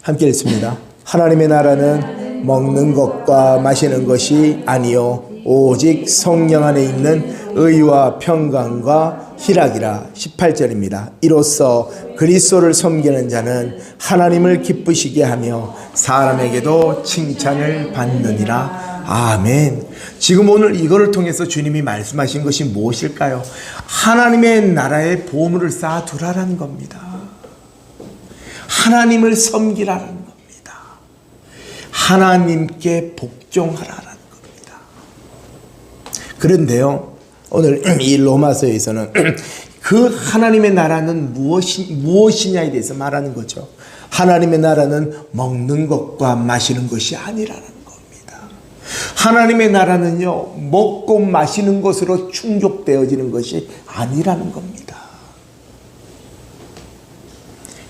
함께 읽습니다. 하나님의 나라는 먹는 것과 마시는 것이 아니요 오직 성령 안에 있는 의와 평강과 희락이라. 18절입니다. 이로써 그리스도를 섬기는 자는 하나님을 기쁘시게 하며 사람에게도 칭찬을 받느니라. 아멘. 지금 오늘 이거를 통해서 주님이 말씀하신 것이 무엇일까요? 하나님의 나라에 보물을 쌓아두라는 겁니다. 하나님을 섬기라는 겁니다. 하나님께 복종하라는 겁니다. 그런데요, 오늘 이 로마서에서는 그 하나님의 나라는 무엇이냐에 대해서 말하는 거죠. 하나님의 나라는 먹는 것과 마시는 것이 아니라는 겁니다. 하나님의 나라는요, 먹고 마시는 것으로 충족되어지는 것이 아니라는 겁니다.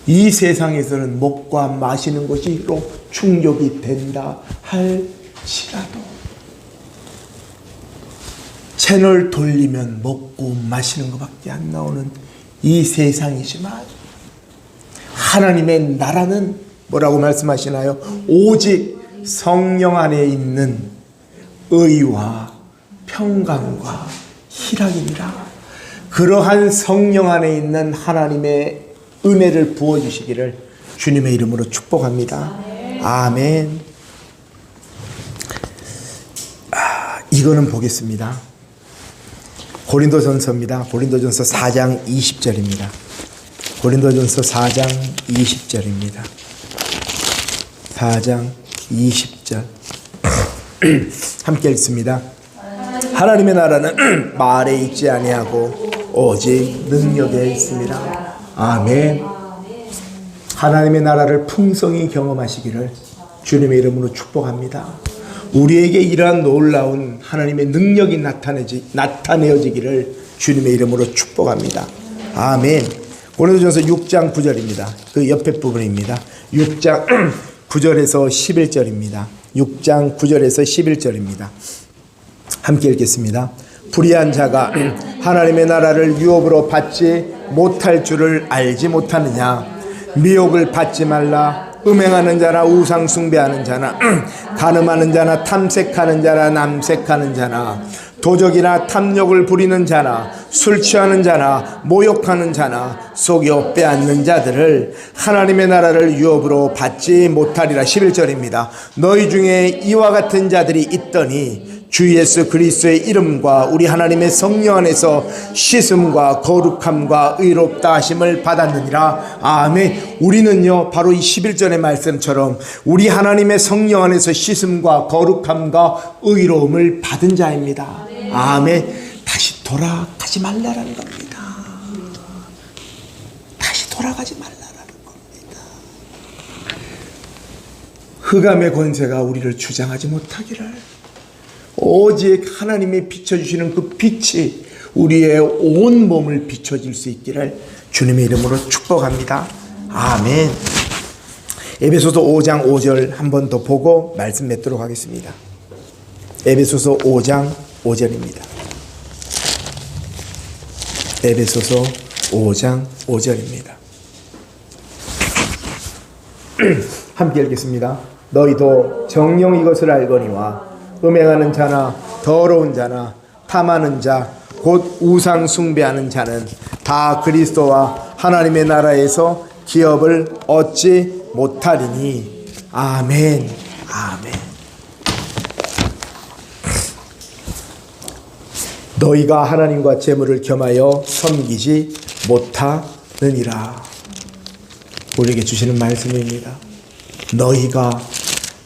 이 세상에서는 먹과 마시는 것으로 충족이 된다 할지라도 채널 돌리면 먹고 마시는 것밖에 안 나오는 이 세상이지만, 하나님의 나라는 뭐라고 말씀하시나요? 오직 성령 안에 있는 의와 평강과 희락이니라. 그러한 성령 안에 있는 하나님의 은혜를 부어주시기를 주님의 이름으로 축복합니다. 아멘. 이거는 보겠습니다. 고린도전서입니다. 고린도전서 4장 20절입니다. 고린도전서 4장 20절입니다. 4장 20절 함께 읽습니다. 하나님의 나라는 말에 있지 아니하고 오직 능력에 있습니다. 아멘. 하나님의 나라를 풍성히 경험하시기를 주님의 이름으로 축복합니다. 우리에게 이러한 놀라운 하나님의 능력이 나타내어지기를 주님의 이름으로 축복합니다. 아멘. 고린도전서 6장 9절입니다. 그 옆에 부분입니다. 6장 9절에서 11절입니다. 6장 9절에서 11절입니다. 함께 읽겠습니다. 불의한 자가 하나님의 나라를 유업으로 받지 못할 줄을 알지 못하느냐. 미혹을 받지 말라. 음행하는 자나 우상 숭배하는 자나 간음하는 자나 탐색하는 자나 남색하는 자나 도적이나 탐욕을 부리는 자나 술 취하는 자나 모욕하는 자나 속여 빼앗는 자들을 하나님의 나라를 유업으로 받지 못하리라. 11절입니다. 너희 중에 이와 같은 자들이 있더니 주 예수 그리스도의 이름과 우리 하나님의 성령 안에서 씻음과 거룩함과 의롭다 하심을 받았느니라. 아멘. 우리는요 바로 이 11절의 말씀처럼 우리 하나님의 성령 안에서 씻음과 거룩함과 의로움을 받은 자입니다. 아멘. 다시 돌아가지 말라라는 겁니다. 다시 돌아가지 말라라는 겁니다. 흑암의 권세가 우리를 주장하지 못하기를, 오직 하나님이 비춰주시는 그 빛이 우리의 온 몸을 비춰줄 수 있기를 주님의 이름으로 축복합니다. 아멘. 에베소서 5장 5절 한 번 더 보고 말씀 맺도록 하겠습니다. 에베소서 5장 5절입니다. 에베소서 5장 5절입니다. 함께 읽겠습니다. 너희도 정녕 이것을 알거니와 음행하는 자나 더러운 자나 탐하는 자 곧 우상 숭배하는 자는 다 그리스도와 하나님의 나라에서 기업을 얻지 못하리니. 아멘. 아멘. 너희가 하나님과 재물을 겸하여 섬기지 못하느니라. 우리에게 주시는 말씀입니다. 너희가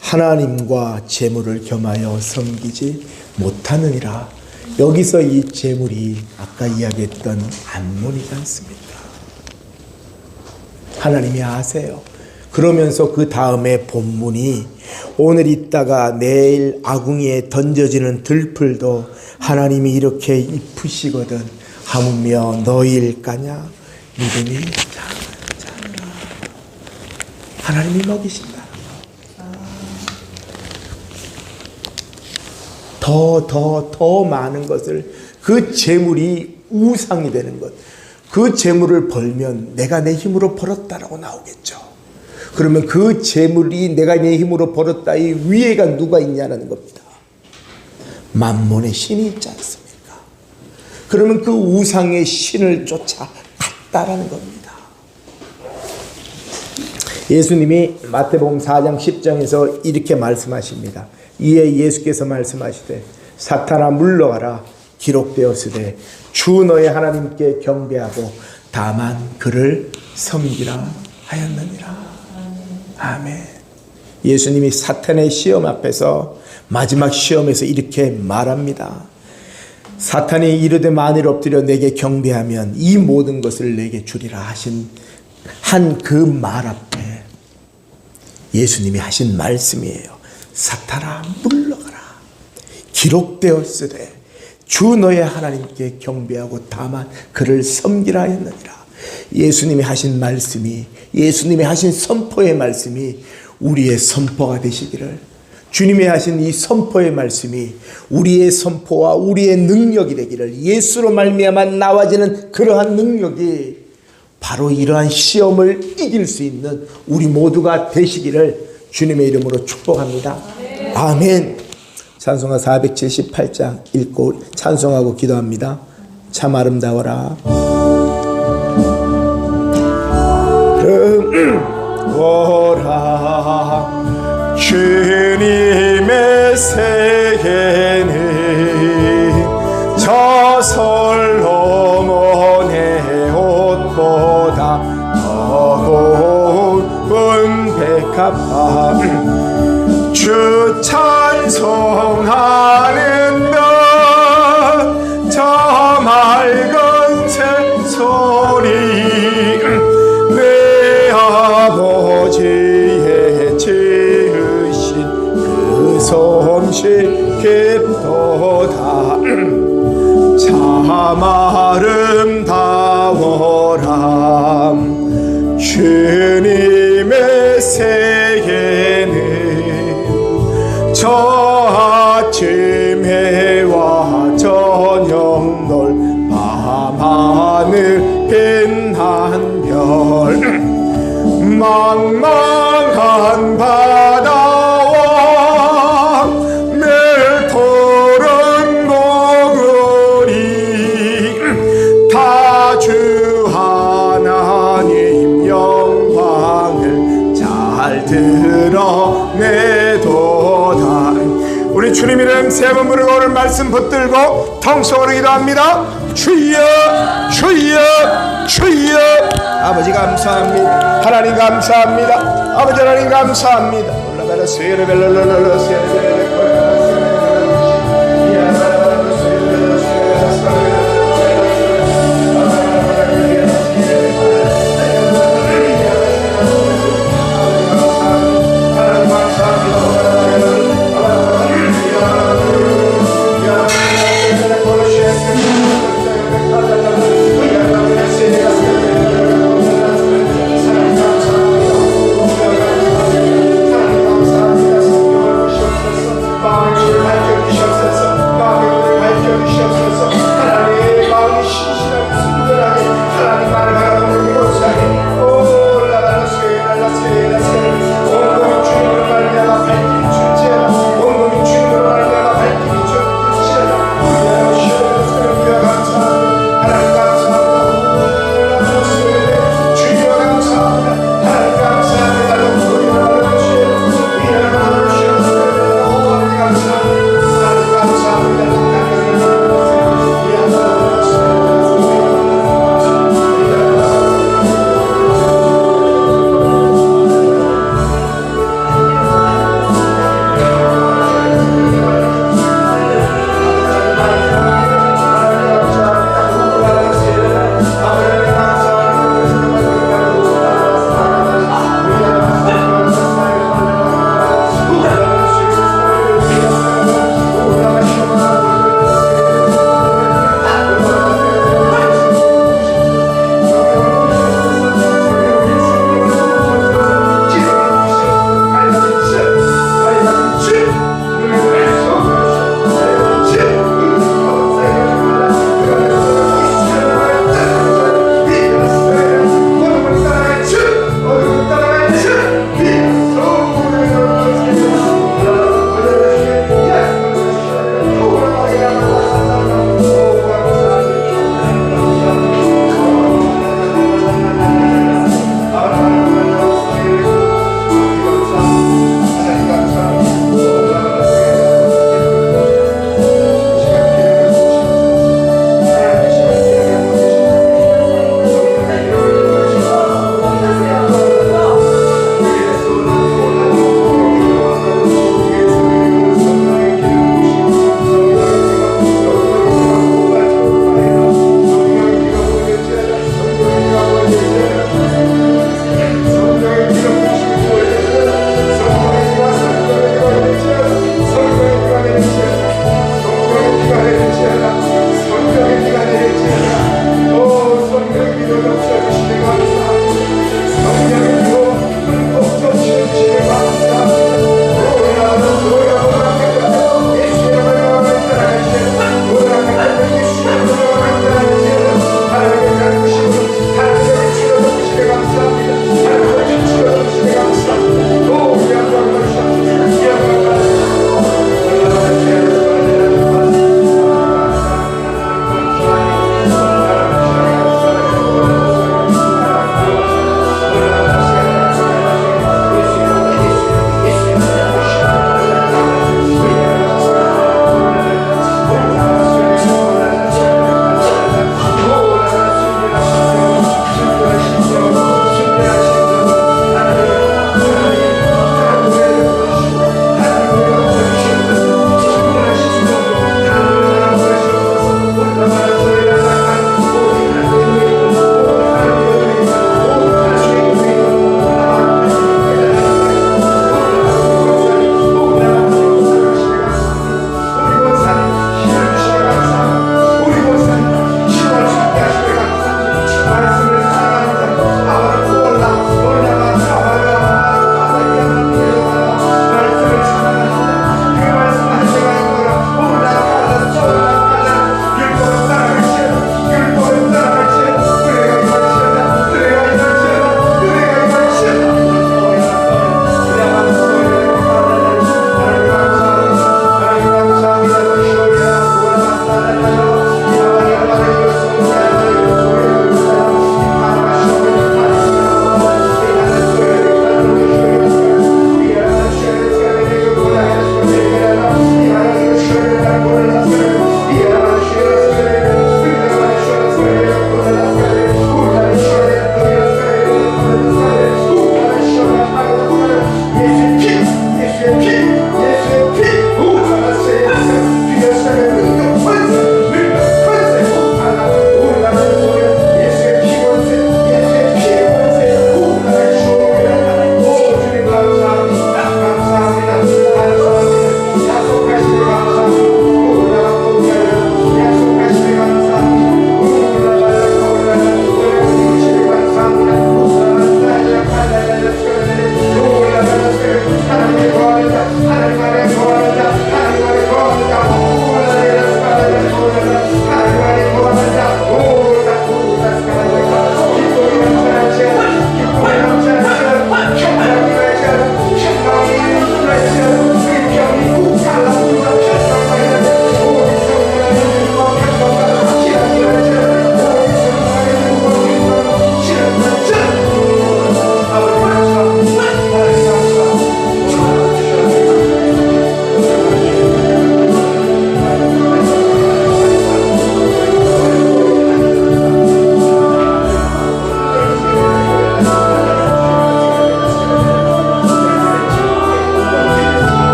하나님과 재물을 겸하여 섬기지 못하느니라. 여기서 이 재물이 아까 이야기했던 암몬이지 않습니까? 하나님이 아세요. 그러면서 그 다음에 본문이 오늘 있다가 내일 아궁이에 던져지는 들풀도 하나님이 이렇게 입히시거든 하물며 너희일까냐 믿음이 작아. 하나님이 먹이신다. 더 많은 것을, 그 재물이 우상이 되는 것, 그 재물을 벌면 내가 내 힘으로 벌었다라고 나오겠죠. 그러면 그 재물이 내가 내 힘으로 벌었다, 이 위에가 누가 있냐는 겁니다. 만몬의 신이 있지 않습니까? 그러면 그 우상의 신을 쫓아갔다라는 겁니다. 예수님이 마태복음 4장 10장에서 이렇게 말씀하십니다. 이에 예수께서 말씀하시되 사탄아 물러가라 기록되었으되 주 너의 하나님께 경배하고 다만 그를 섬기라 하였느니라. 아멘. 예수님이 사탄의 시험 앞에서 마지막 시험에서 이렇게 말합니다. 사탄이 이르되 만일 엎드려 내게 경배하면 이 모든 것을 내게 주리라 하신 한 그 말 앞에 예수님이 하신 말씀이에요. 사탄아 물러가라 기록되었으되 주 너의 하나님께 경배하고 다만 그를 섬기라 하였느니라. 예수님이 하신 말씀이, 예수님이 하신 선포의 말씀이 우리의 선포가 되시기를, 주님이 하신 이 선포의 말씀이 우리의 선포와 우리의 능력이 되기를, 예수로 말미암아 나와지는 그러한 능력이 바로 이러한 시험을 이길 수 있는 우리 모두가 되시기를 주님의 이름으로 축복합니다. 아멘. 찬송가 478장 읽고 찬송하고 기도합니다. 참 아름다워라. 아름다워라 주님의 세계는 저 솔로몬의 옷보다 더 고운 백합화 주 찬송하는 것 저 맑은 새소리 내 아버지의 지으신 그 솜씨 깊도다 참 아름다워라 주님의 세계는 저 아침 해와 저녁 놀 밤하늘 빛난 별 망망한 바다와 늘 토른 고글이 다 주 하나님 영광을 잘 드러내도다. 우리 주님 이름 세 번 부르고 오늘 말씀 붙들고 통성으로 기도합니다. 주여 주여 주여. 아버지 감사합니다. 하나님 감사합니다. 아버지 하나님 감사합니다. 올라가라 세레벨로로로 세레벨로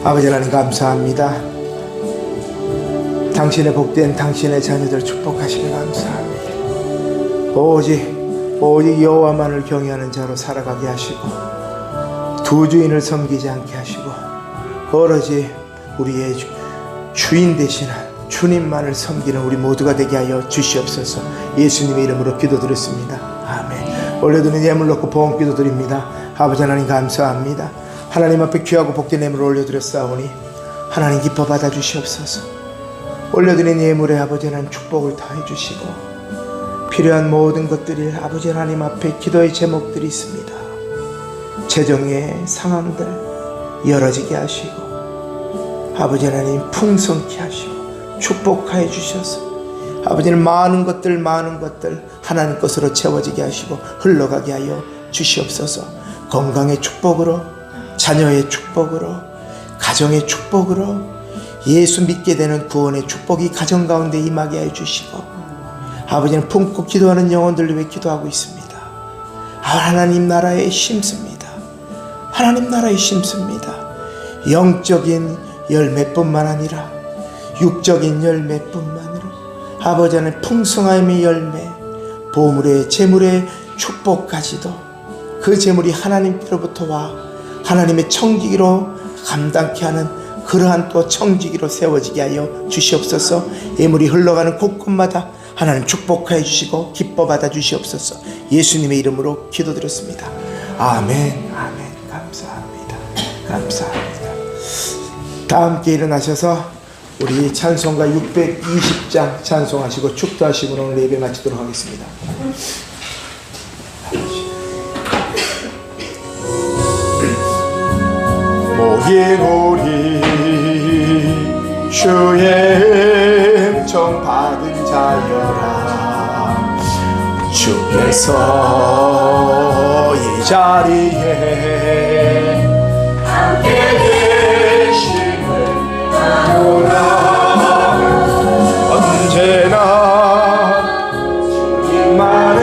아버지 하나님 감사합니다. 당신의 복된 당신의 자녀들 축복하시길 감사합니다. 오직 여호와만을 경외하는 자로 살아가게 하시고 두 주인을 섬기지 않게 하시고 오로지 우리의 주인 되시는 주님만을 섬기는 우리 모두가 되게 하여 주시옵소서. 예수님의 이름으로 기도드렸습니다. 아멘. 올려드린 예물 넣고 보험 기도드립니다. 아버지 하나님 감사합니다. 하나님 앞에 귀하고 복된 예물을 올려드렸사오니 하나님 기뻐 받아주시옵소서. 올려드린 예물에 아버지 하나님 축복을 더해 주시고 필요한 모든 것들이 아버지 하나님 앞에 기도의 제목들이 있습니다. 재정의 상황들 열어지게 하시고 아버지 하나님 풍성케 하시고 축복하여 주셔서 아버지는 많은 것들 하나님 것으로 채워지게 하시고 흘러가게 하여 주시옵소서. 건강의 축복으로 자녀의 축복으로 가정의 축복으로 예수 믿게 되는 구원의 축복이 가정 가운데 임하게 하여 주시고 아버지는 품고 기도하는 영혼들을 위해 기도하고 있습니다. 하나님 나라에 심습니다. 하나님 나라에 심습니다. 영적인 열매뿐만 아니라 육적인 열매뿐만으로 아버지 하나님 풍성함의 열매 보물의 재물의 축복까지도 그 재물이 하나님께로부터 와 하나님의 청지기로 감당케 하는 그러한 또 청지기로 세워지게 하여 주시옵소서. 예물이 흘러가는 곳곳마다 하나님 축복하여 주시고 기뻐 받아 주시옵소서. 예수님의 이름으로 기도드렸습니다. 아멘. 감사합니다. 다 함께 일어나셔서 우리 찬송가 620장 찬송하시고 축도하시고 오늘 예배 마치도록 하겠습니다. 모인 우리 주의 은총 받은 자여라. 주께서 이 자리에 함께 계심을 알아라. 언제나 주님만을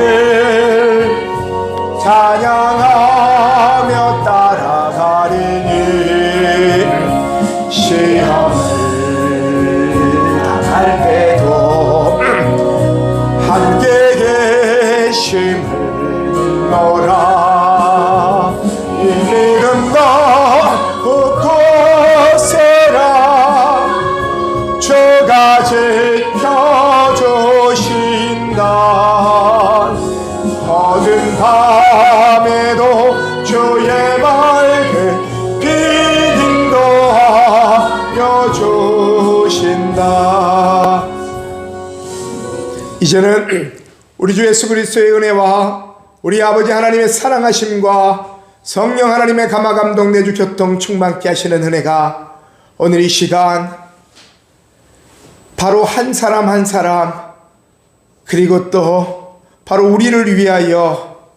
찬양하며 따라가리니 시험을 당할 때도 함께 계심을 믿노라. 이 믿음과 곳곳에라 주가 지켜주신다. 어두운 밤에도 주의 맑은 빛 인도하여 주신다. 이제는 우리 주 예수 그리스도의 은혜와 우리 아버지 하나님의 사랑하심과 성령 하나님의 감화 감동 내주 교통 충만케 하시는 은혜가 오늘 이 시간 바로 한 사람 한 사람 그리고 또 바로 우리를 위하여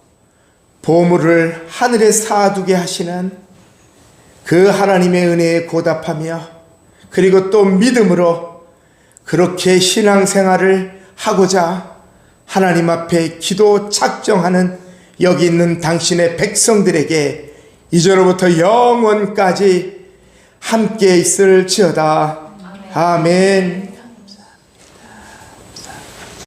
보물을 하늘에 쌓아두게 하시는 그 하나님의 은혜에 보답하며 그리고 또 믿음으로 그렇게 신앙생활을 하고자 하나님 앞에 기도 작정하는 여기 있는 당신의 백성들에게 이제로부터 영원까지 함께 있을지어다. 아멘.